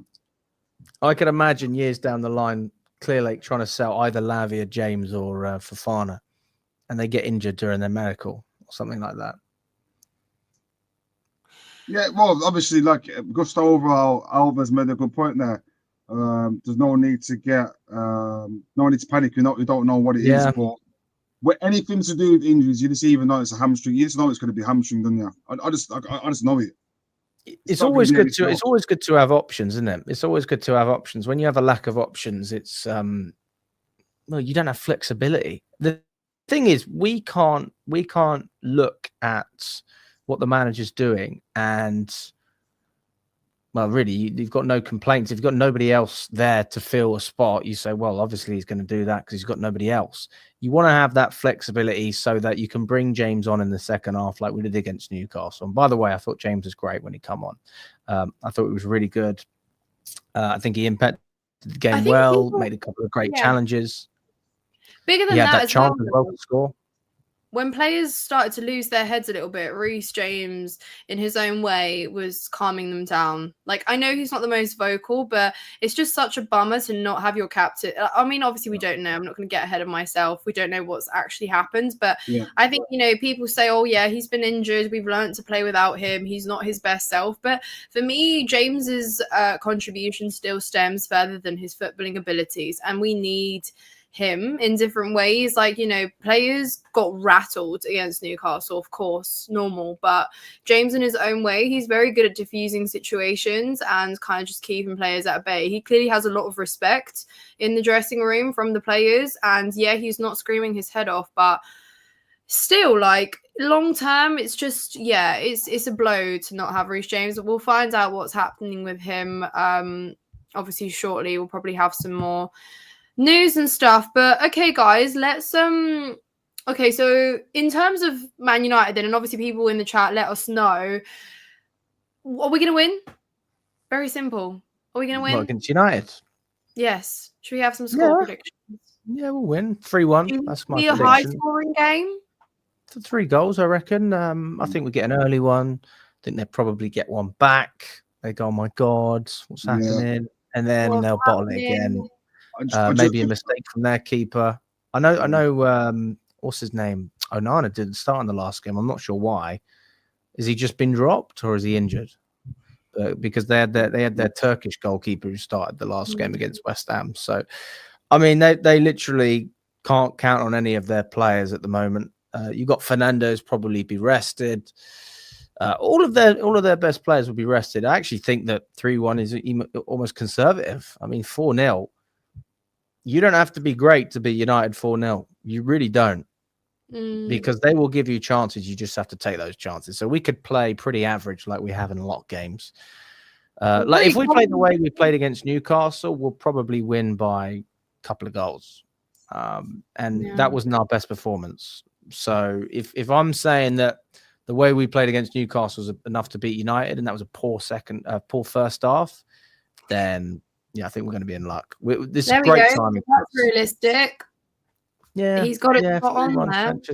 I can imagine years down the line, Clearlake trying to sell either Lavia, James, or Fofana, and they get injured during their medical or something like that. Yeah, well, obviously, like Gustavo Alves made a good point there. There's no need to panic. You don't know what it is, but with anything to do with injuries, you just even know it's a hamstring. You just know it's going to be hamstring, don't you? I just know it. It's always good to have options, isn't it? It's always good to have options. When you have a lack of options, it's you don't have flexibility. The thing is, we can't look at what the manager's doing and really you've got no complaints. If you've got nobody else there to fill a spot, you say, well, obviously he's going to do that because he's got nobody else. You want to have that flexibility so that you can bring James on in the second half like we did against Newcastle. And by the way, I thought James was great when he come on. I thought it was really good. I think he impacted the game well, made a couple of great challenges. Bigger than that chance as well to score. when players started to lose their heads a little bit, Reece James, in his own way, was calming them down. Like, I know he's not the most vocal, but it's just such a bummer to not have your captain. I mean, obviously, we don't know. I'm not going to get ahead of myself. We don't know what's actually happened. But I think, people say, oh, yeah, he's been injured. We've learned to play without him. He's not his best self. But for me, James's contribution still stems further than his footballing abilities. And we need him in different ways. Like, players got rattled against Newcastle, of course, normal, but James in his own way, he's very good at diffusing situations and kind of just keeping players at bay. He clearly has a lot of respect in the dressing room from the players, and he's not screaming his head off, but still, like, long term, it's just it's a blow to not have Reece James. We'll find out what's happening with him obviously shortly. We'll probably have some more news and stuff, but okay, guys, let's okay, so in terms of Man United then, and obviously people in the chat, let us know, are we gonna win? Very simple. Are we gonna win? What, against United? Yes. Should we have some score predictions? Yeah, we'll win 3-1. That's my be prediction. A high scoring game for 3 goals, I reckon. I think we get an early one. I think they'll probably get one back. They go, oh my god, what's happening? And then they'll bottle it again. Maybe a mistake from their keeper. I know. What's his name? Onana didn't start in the last game. I'm not sure why. Is he just been dropped or is he injured? Because they had their Turkish goalkeeper who started the last game against West Ham. So, I mean, they literally can't count on any of their players at the moment. You got Fernando's probably be rested. All of their best players will be rested. I actually think that 3-1 is almost conservative. I mean, 4-0. You don't have to be great to be United 4-0. You really don't. Because they will give you chances. You just have to take those chances. So we could play pretty average like we have in a lot of games. Like if we play the way we played against Newcastle, we'll probably win by a couple of goals. That wasn't our best performance. So if I'm saying that the way we played against Newcastle was enough to beat United and that was a poor first half, then I think we're going to be in luck. This is great timing. That's realistic. Yeah, he's got it spot on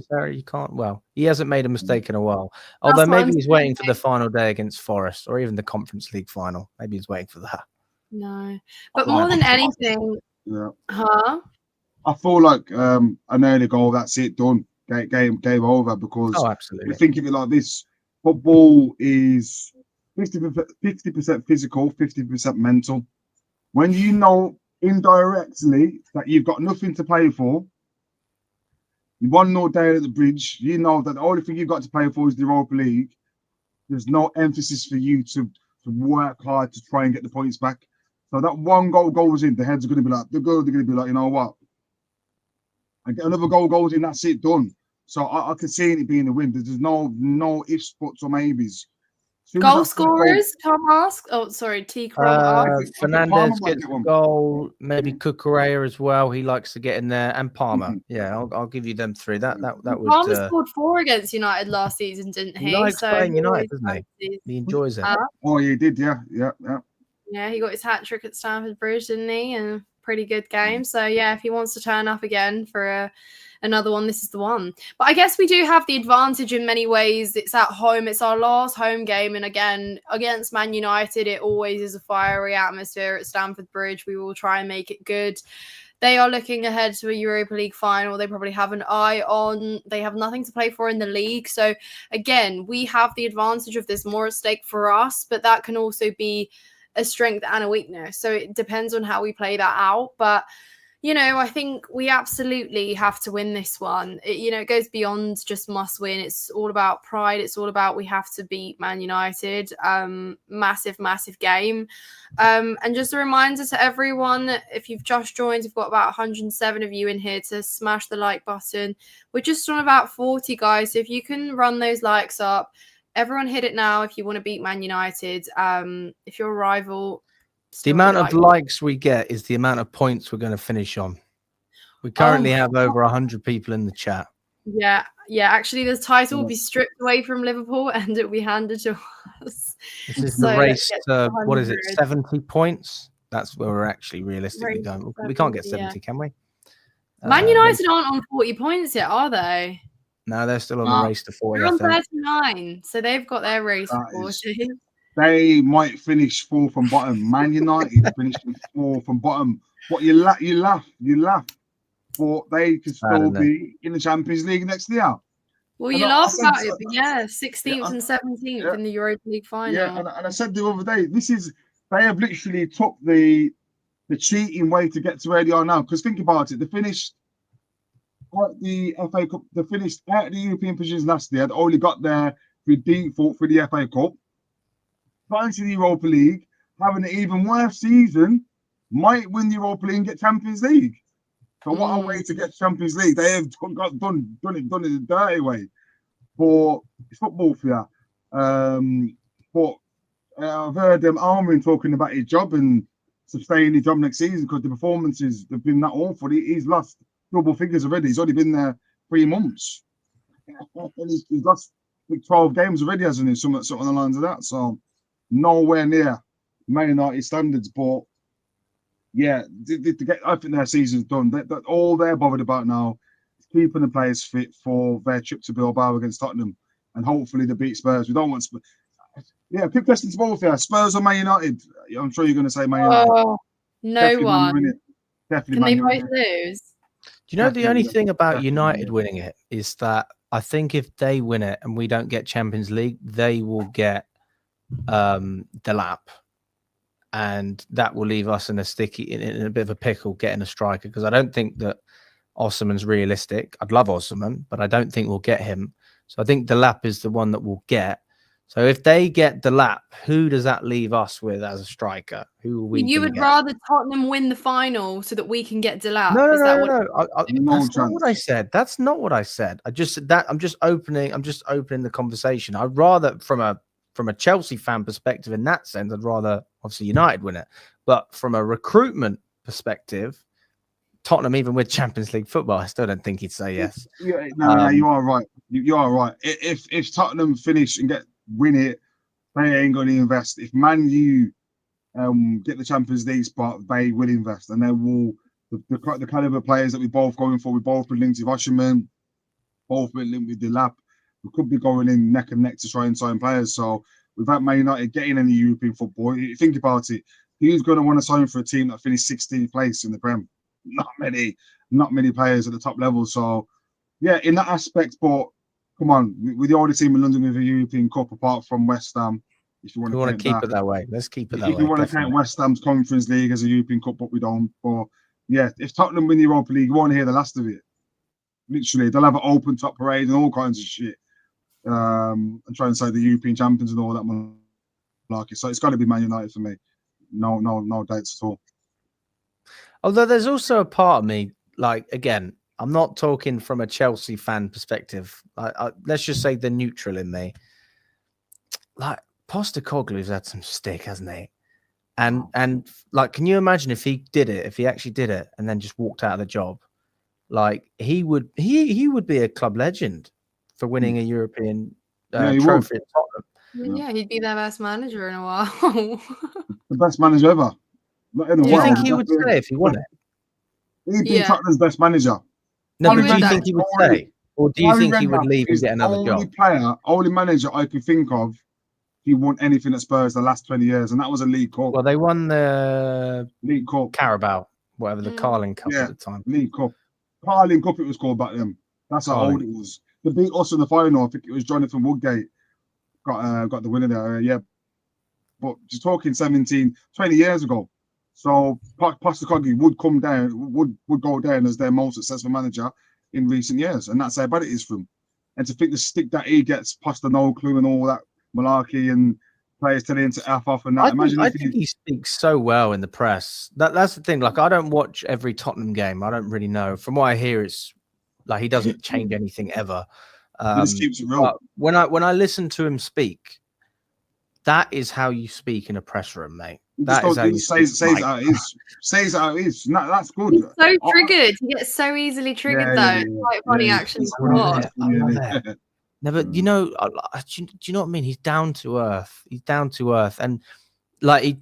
there. You can't. Well, he hasn't made a mistake in a while. Although maybe he's waiting for the final day against Forest or even the Conference League final. Maybe he's waiting for that. No, but more than anything, I feel like an early goal. That's it. Done. Game over. Because absolutely. You think of it like this: football is 50% physical, 50% mental. When you know indirectly that you've got nothing to play for, you 1-0 down at the bridge, you know that the only thing you've got to play for is the Europa League. There's no emphasis for you to work hard to try and get the points back. So that one goal goes in, the heads are going to be like, they're going to be like, you know what? And another goal goes in, that's it, done. So I can see it being a win. There's no ifs, buts, or maybes. Goal scorers, Tom asks. Oh, sorry, T. Fernandez gets a goal. Maybe Cucurella as well. He likes to get in there, and Palmer. Yeah, I'll give you them 3. That would. Palmer scored 4 against United last season, didn't he? He likes playing United, doesn't he? He enjoys it. Oh, he did. Yeah. Yeah, he got his hat trick at Stamford Bridge, didn't he? And pretty good game. So yeah, if he wants to turn up again for another one, this is the one. But I guess we do have the advantage in many ways. It's at home. It's our last home game. And again, against Man United, it always is a fiery atmosphere at Stamford Bridge. We will try and make it good. They are looking ahead to a Europa League final. They probably have an eye on. They have nothing to play for in the league. So again, we have the advantage of this more at stake for us, but that can also be a strength and a weakness. So it depends on how we play that out. But I think we absolutely have to win this one. It goes beyond just must win. It's all about pride. It's all about we have to beat Man United. Massive game. And just a reminder to everyone, if you've just joined, we've got about 107 of you in here, to smash the like button. We're just on about 40, guys. So if you can run those likes up, everyone hit it now if you want to beat Man United. If you're a rival... The amount of likes we get is the amount of points we're going to finish on. We currently have over 100 people in the chat. Yeah. Actually, the title will be stripped away from Liverpool and it will be handed to us. This is the race to, 70 points? That's where we're actually realistically going. We can't get 70, can we? Man United aren't on 40 points yet, are they? No, they're still on the Nah. race to 40. They're I on think. 39, so they've got their race That for is- 40. They might finish 4th from bottom. Man United finishing 4th from bottom. But you laugh. But they could Bad, still isn't it? be in the Champions League next year. Well, And you I laugh said- about it, but yeah, 16th Yeah, and 17th yeah. in the Europa League final. Yeah, and I said the other day, they have literally took the cheating way to get to where they are now. Because think about it, they finished at the FA Cup, they finished out of the European positions last year, they only got there through default for the FA Cup, got into the Europa League, having an even worse season, might win the Europa League and get Champions League. So what a way to get Champions League. They have done it the dirty way for football for you. But I've heard Almin talking about his job and sustaining his job next season because the performances have been that awful. He's lost double figures already. He's only been there 3 months. And he's lost like 12 games already, hasn't he? Something on the lines of that. So nowhere near Man United standards. But yeah, I think their season's done. All they're bothered about now is keeping the players fit for their trip to Bilbao against Tottenham. And hopefully they beat Spurs. We don't want Spurs. Yeah, quick question to both here. Spurs or Man United? I'm sure you're going to say Man United. Oh, no Definitely Man one. United. Definitely Can Man they both United. lose? Do you know the only Definitely, thing about definitely, United yeah. winning it is that I think if they win it and we don't get Champions League, they will get the lap, and that will leave us in a in a bit of a pickle getting a striker, because I don't think that Osimhen's realistic. I'd love Osimhen, but I don't think we'll get him. So I think the lap is the one that we'll get. So if they get the lap, who does that leave us with as a striker? Who are we? You gonna would get? rather Tottenham win the final so that we can get Delap? No. Is that what? No That's not what I chance. said. That's not what I said. I just said that I'm just opening the conversation. I'd rather, from a Chelsea fan perspective, in that sense, I'd rather obviously United win it. But from a recruitment perspective, Tottenham, even with Champions League football, I still don't think he'd say yes. Yeah, no, you are right. You are right. If Tottenham finish and win it, they ain't going to invest. If Man U get the Champions League spot, they will invest, and they will. The caliber players that we're both going for, we've both been linked with Osimhen, both been linked with Delap. We could be going in neck and neck to try and sign players. So without Man United getting any European football, you think about it, who's going to want to sign for a team that finished 16th place in the Prem? Not many players at the top level. So yeah, in that aspect, but come on, we're the only team in London with a European Cup apart from West Ham. If you want to keep it that way, let's keep it that way. If you want to count West Ham's Conference League as a European Cup, but we don't. But yeah, if Tottenham win the Europa League, you won't hear the last of it. Literally, they'll have an open top parade and all kinds of shit. And try and say the European champions and all that malarkey. So it's got to be Man United for me. No doubts at all. Although there's also a part of me, like, again, I'm not talking from a Chelsea fan perspective. Let's just say the neutral in me. Like, Postecoglou's had some stick, hasn't he? And like, can you imagine if he actually did it and then just walked out of the job? Like, he would be a club legend for winning a European trophy at Tottenham. Yeah, he'd be their best manager in a while. The best manager ever. Not in the Do you world. think he would say if he won it? He'd be Tottenham's best manager. No, He but do you would think he would say? Or do you think he would leave and get another job? Only manager I could think of he won anything at Spurs the last 20 years, and that was a League Cup. Well, they won the League Cup. Carabao, whatever, the Carling Cup at the time. League Cup. Carling Cup it was called back then. That's how old it was. They beat us in the final. I think it was Jonathan Woodgate got the winner there. Yeah. But just talking 17, 20 years ago. So Postecoglou would go down as their most successful manager in recent years, and that's how bad it is for him. And to think the stick that he gets, Posta no clue and all that malarkey, and players telling him to F off and that. I think he speaks so well in the press. That's the thing. Like, I don't watch every Tottenham game. I don't really know. From what I hear, it's like he doesn't change anything ever. He just keeps it real. When I listen to him speak, that is how you speak in a press room, mate. That is how you says how it is. Says how it is. No, that's good. He's so triggered. He gets so easily triggered, though. It's quite funny, actually. I love it. No, but you know, do you know what I mean? He's down to earth. He's down to earth, and like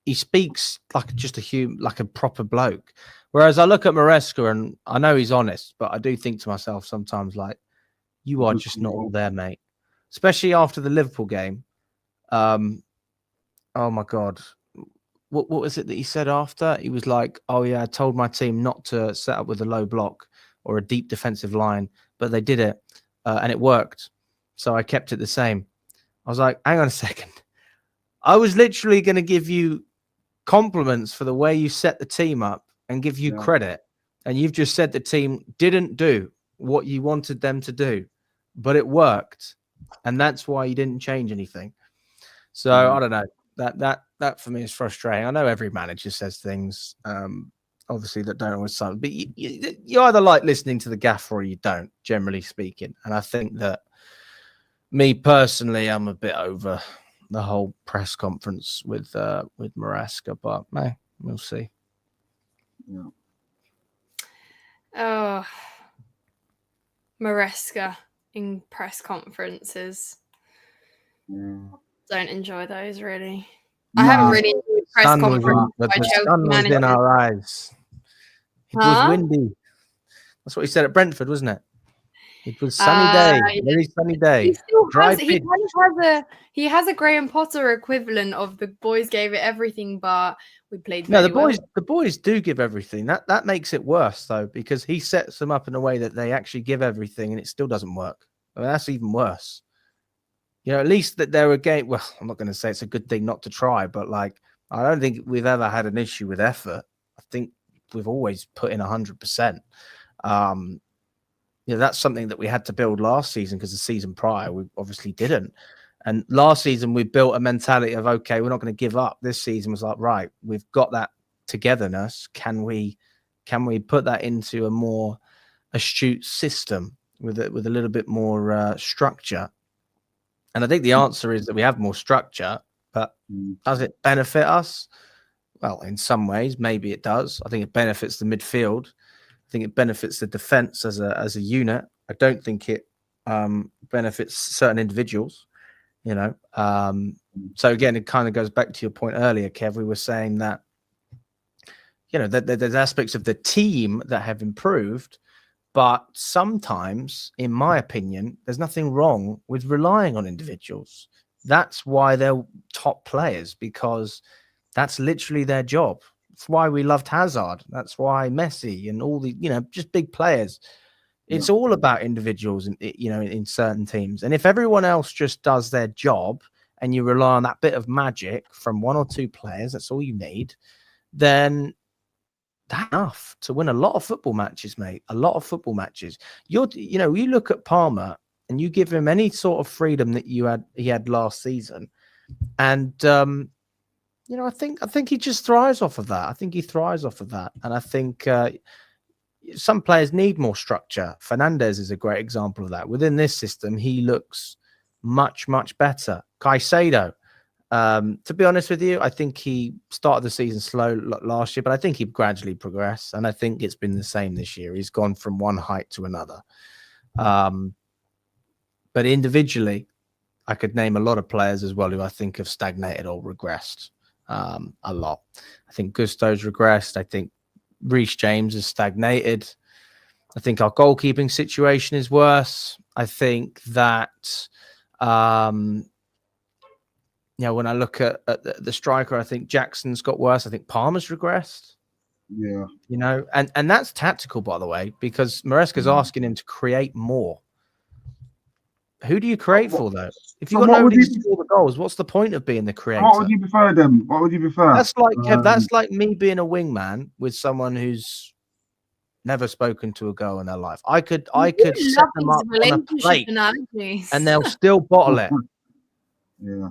he speaks like just a human, like a proper bloke. Whereas I look at Maresca and I know he's honest, but I do think to myself sometimes, like, You are just not all there, mate. Especially after the Liverpool game. Oh my God. What was it that he said after? He was like, oh yeah, I told my team not to set up with a low block or a deep defensive line, but they did it and it worked. So I kept it the same. I was like, hang on a second. I was literally going to give you compliments for the way you set the team up and give you credit. And you've just said the team didn't do what you wanted them to do, but it worked. And that's why you didn't change anything. So I don't know. That for me is frustrating. I know every manager says things, obviously, that don't always sound, but you either like listening to the gaffer or you don't, generally speaking. And I think that me personally, I'm a bit over the whole press conference with Maresca, but we'll see. Yeah. Oh, Maresca in press conferences. Yeah. Don't enjoy those, really. I haven't really enjoyed press conferences by the Chelsea sun was managers. in our eyes. It was windy. That's what he said at Brentford, wasn't it? It was sunny day, very sunny day. He still Dry has. He has a Graham Potter equivalent of the boys gave it everything, but we played. No, very the boys do give everything. That makes it worse though, because he sets them up in a way that they actually give everything, and it still doesn't work. I mean, that's even worse. You know, at least that they're a game. Well, I'm not going to say it's a good thing not to try, but like, I don't think we've ever had an issue with effort. I think we've always put in 100%. You know, that's something that we had to build last season because the season prior we obviously didn't. And last season we built a mentality of, okay, we're not going to give up. This season was like, right, we've got that togetherness. Can we put that into a more astute system with a little bit more structure? And I think the answer is that we have more structure, but does it benefit us? Well, in some ways, maybe it does. I think it benefits the midfield. I think it benefits the defense as a unit. I don't think it benefits certain individuals, you know. So again, it kind of goes back to your point earlier, Kev. We were saying that, you know, that there's aspects of the team that have improved, but sometimes, in my opinion, there's nothing wrong with relying on individuals. That's why they're top players, because that's literally their job. That's why we loved Hazard. That's why Messi and all the, you know, just big players. It's all about individuals, you know, in certain teams. And if everyone else just does their job and you rely on that bit of magic from one or two players, that's all you need, then that's enough to win a lot of football matches, mate. A lot of football matches. You know, you look at Palmer and you give him any sort of freedom that he had last season, and you know, I think he just thrives off of that. I think he thrives off of that, and I think some players need more structure. Fernandez is a great example of that. Within this system, he looks much better. Caicedo. To be honest with you, I think he started the season slow last year, but I think he gradually progressed, and I think it's been the same this year. He's gone from one height to another. But individually, I could name a lot of players as well who I think have stagnated or regressed a lot. I think Gusto's regressed. I think Reece James has stagnated. I think our goalkeeping situation is worse. I think that you know, when I look at the striker, I think Jackson's got worse. I think Palmer's regressed. Yeah. You know, and that's tactical, by the way, because Maresca's asking him to create more. Who do you create for, though? If you've got nobody to score the goals, what's the point of being the creator? What would you prefer then? What would you prefer? That's like Kev, that's like me being a wingman with someone who's never spoken to a girl in their life. I could set them up on a plate and they'll still bottle it. Yeah.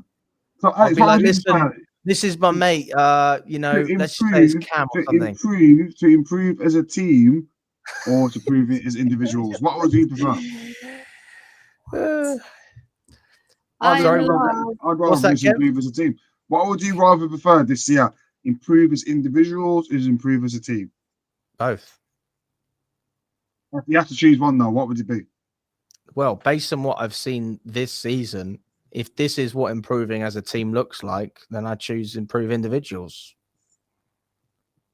So I'll be like, listen, this is my mate. You know, let's just say it's Cam or something. To improve as a team or to improve it as individuals. What would you prefer? I'd rather improve as a team. What would you rather prefer this year? Improve as individuals or improve as a team? Both. If you have to choose one, though, what would it be? Well, based on what I've seen this season, if this is what improving as a team looks like, then I choose improve individuals.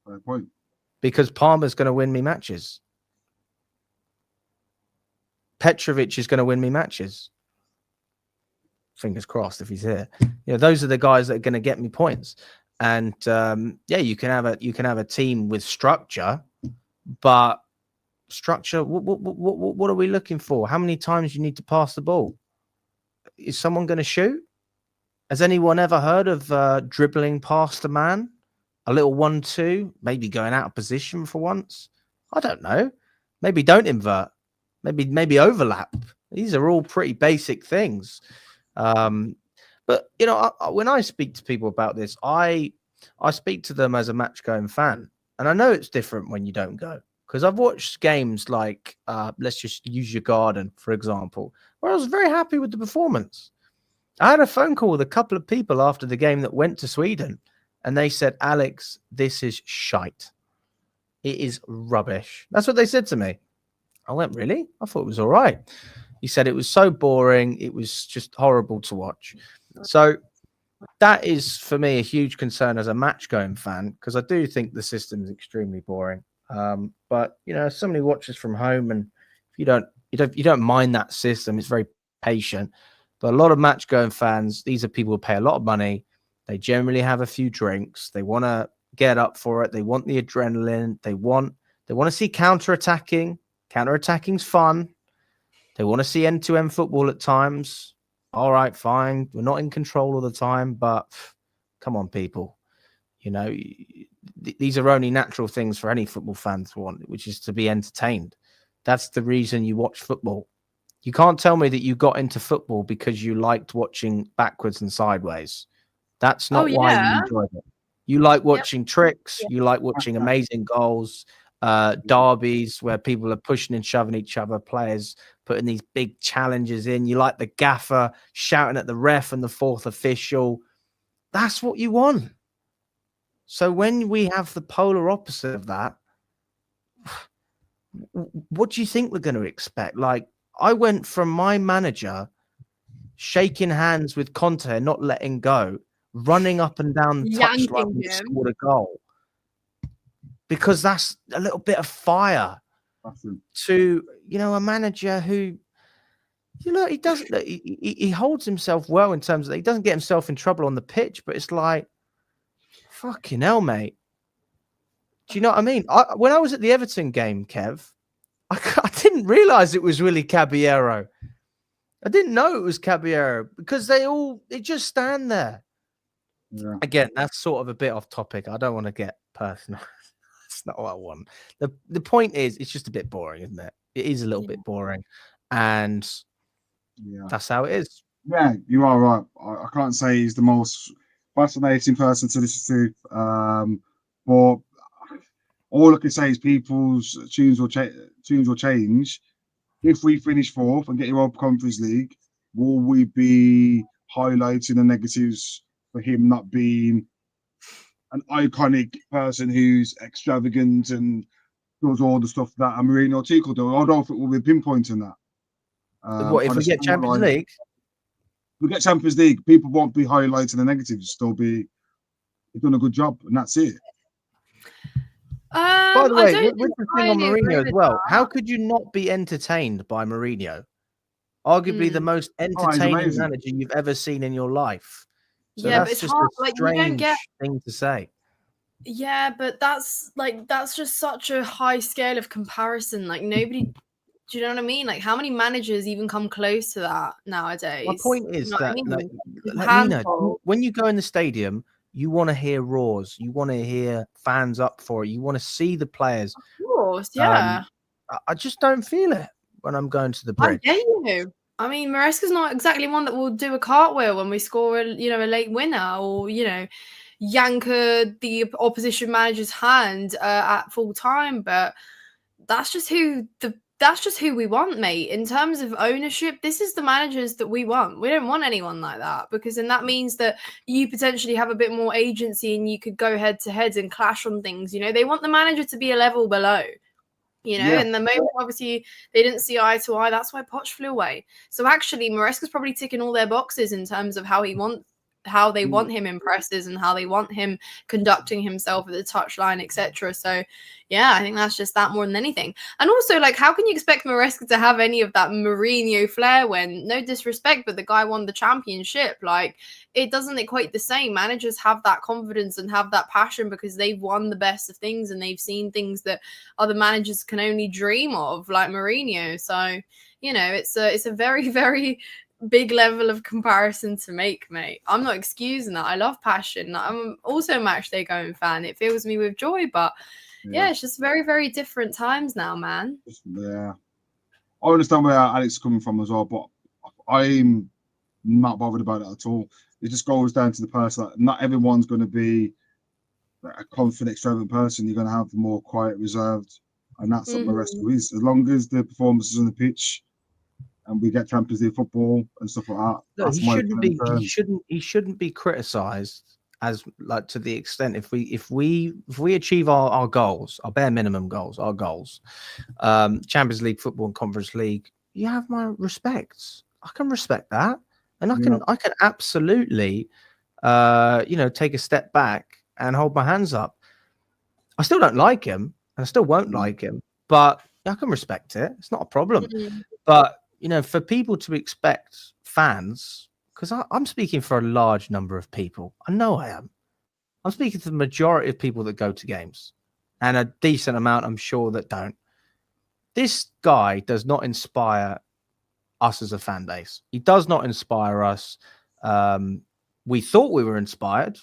Fair point. Because Palmer's going to win me matches. Petrovic is going to win me matches. Fingers crossed if he's here. Those are the guys that are going to get me points. And you can have a team with structure, but structure. What are we looking for? How many times you need to pass the ball? Is someone going to shoot? Has anyone ever heard of dribbling past a man? A little 1-2, maybe going out of position for once. I don't know. Maybe don't invert. Maybe overlap. These are all pretty basic things. But when I speak to people about this, I speak to them as a match going fan, and I know it's different when you don't go, because I've watched games like let's just use your Garden for example, where I was very happy with the performance. I had a phone call with a couple of people after the game that went to Sweden, and they said, "Alex, this is shite. It is rubbish." That's what they said to me. I went, "Really? I thought it was all right." He said it was so boring. It was just horrible to watch. So that is, for me, a huge concern as a match-going fan, because I do think the system is extremely boring. But somebody watches from home, and if you don't mind that system, it's very patient. But a lot of match-going fans, these are people who pay a lot of money. They generally have a few drinks. They want to get up for it. They want the adrenaline. They want to see counter-attacking. Counter-attacking's fun. They want to see end-to-end football at times. All right, fine. We're not in control all the time, but come on, people. These are only natural things for any football fan to want, which is to be entertained. That's the reason you watch football. You can't tell me that you got into football because you liked watching backwards and sideways. That's not why you enjoyed it. You like watching tricks. You like watching amazing goals, derbies where people are pushing and shoving each other, players putting these big challenges in. You like the gaffer shouting at the ref and the fourth official. That's what you want. So when we have the polar opposite of that, what do you think we're going to expect? Like, I went from my manager shaking hands with Conte, not letting go, running up and down the touchline and scored a goal, because that's a little bit of fire, to a manager who he holds himself well in terms of he doesn't get himself in trouble on the pitch, but it's like, fucking hell, mate. Do you know what I mean? When I was at the Everton game, Kev, I didn't realize it was really Caballero. I didn't know it was Caballero because they just stand there. Yeah. Again, that's sort of a bit off topic. I don't want to get personal. That's not what I want. The point is, it's just a bit boring, isn't it? It is a little bit boring, and that's how it is. Yeah, you are right. I can't say he's the most fascinating person to listen to, but all I can say is people's tunes will change. If we finish fourth and get Europa Conference League, will we be highlighting the negatives for him not being an iconic person who's extravagant and does all the stuff that Mourinho Tico do? I don't think we'll be pinpointing that. What if we get Champions League? If we get Champions League, people won't be highlighting the negatives. They'll be, he's done a good job, and that's it. By the way, with the thing on Mourinho as well, how could you not be entertained by Mourinho? Arguably the most entertaining manager you've ever seen in your life. So that's, but it's just hard. A strange thing to say. Yeah, but that's just such a high scale of comparison. Like, nobody, do you know what I mean? Like, how many managers even come close to that nowadays? My point is that when you go in the stadium, you want to hear roars. You want to hear fans up for it. You want to see the players. Of course, yeah. I just don't feel it when I'm going to the bridge. I get you. I mean, Maresca's not exactly one that will do a cartwheel when we score a late winner, or yank the opposition manager's hand at full time. But that's just who we want, mate. In terms of ownership, this is the managers that we want. We don't want anyone like that, because then that means that you potentially have a bit more agency and you could go head to head and clash on things. They want the manager to be a level below. And the moment, obviously, they didn't see eye to eye. That's why Poch flew away. So actually, Maresca's probably ticking all their boxes in terms of how he wants how they want him in presses and how they want him conducting himself at the touchline, etc. So yeah, I think that's just that more than anything. And also, like, how can you expect Maresca to have any of that Mourinho flair when, no disrespect, but the guy won the championship? Like, it doesn't equate the same. Managers have that confidence and have that passion because they've won the best of things and they've seen things that other managers can only dream of, like Mourinho. So, you know, it's a very, very big level of comparison to make, mate. I'm not excusing that. I love passion. I'm also a match day going fan. It fills me with joy, but yeah, it's just very, very different times now, man. Yeah, I understand where Alex is coming from as well, but I'm not bothered about it at all. It just goes down to the person. Like, not everyone's going to be a confident, extravagant person. You're going to have the more quiet, reserved, and that's what Maresca is. As long as the performances on the pitch and we get Champions League football and stuff like that. No, he shouldn't be criticised as, like, to the extent if we achieve our goals, our bare minimum goals, our goals, Champions League football and Conference League, you have my respect. I can respect that, and I can absolutely take a step back and hold my hands up. I still don't like him, and I still won't like him, but I can respect it. It's not a problem. But for people to expect fans, because I'm speaking for a large number of people. I know I am. I'm speaking to the majority of people that go to games, and a decent amount, I'm sure, that don't. This guy does not inspire us as a fan base. He does not inspire us. We thought we were inspired,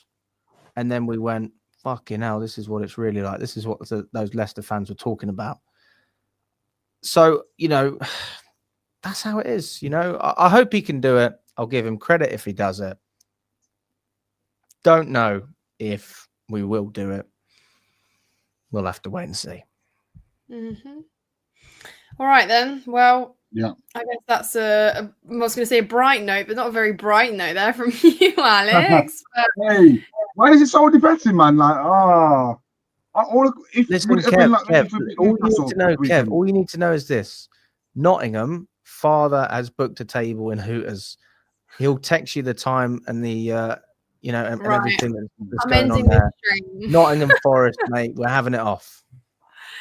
and then we went, fucking hell, this is what it's really like. This is what those Leicester fans were talking about. So, that's how it is. I hope he can do it. I'll give him credit if he does it. Don't know if we will do it. We'll have to wait and see. All right, then. Well, yeah, I guess that's I was going to say a bright note, but not a very bright note there from you, Alex. Hey, why is it so depressing, man? Like, listen, Kev, all you need to know is this: Nottingham father has booked a table in Hooters. He'll text you the time and the and everything that's going on there. Nottingham Forest, mate, we're having it off.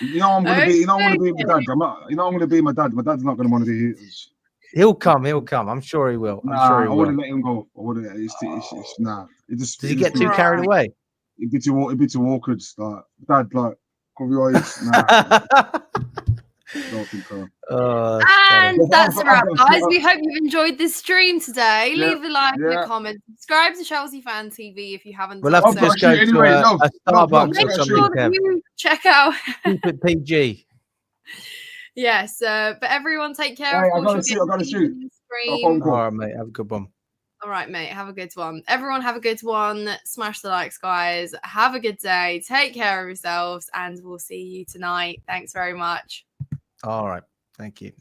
I'm gonna be. I'm gonna be my dad. I'm gonna be my dad. My dad's not gonna want to be Hooters. He'll come. I'm sure he will. I wouldn't let him go. I wouldn't. It's nah. Does he get too carried away? It'd be too awkward. Like, dad, like, cover your eyes. Nah. And that's a wrap, guys. We hope you've enjoyed this stream today. Leave a like and a comment. Subscribe to Chelsea Fan TV if you haven't. We'll have to just go to a Starbucks or something. You check out. Keep it PG. Yes, but everyone take care. Hey, I gotta shoot. All right, mate. Have a good one. All right, mate. Have a good one. Everyone have a good one. Smash the likes, guys. Have a good day. Take care of yourselves, and we'll see you tonight. Thanks very much. All right. Thank you.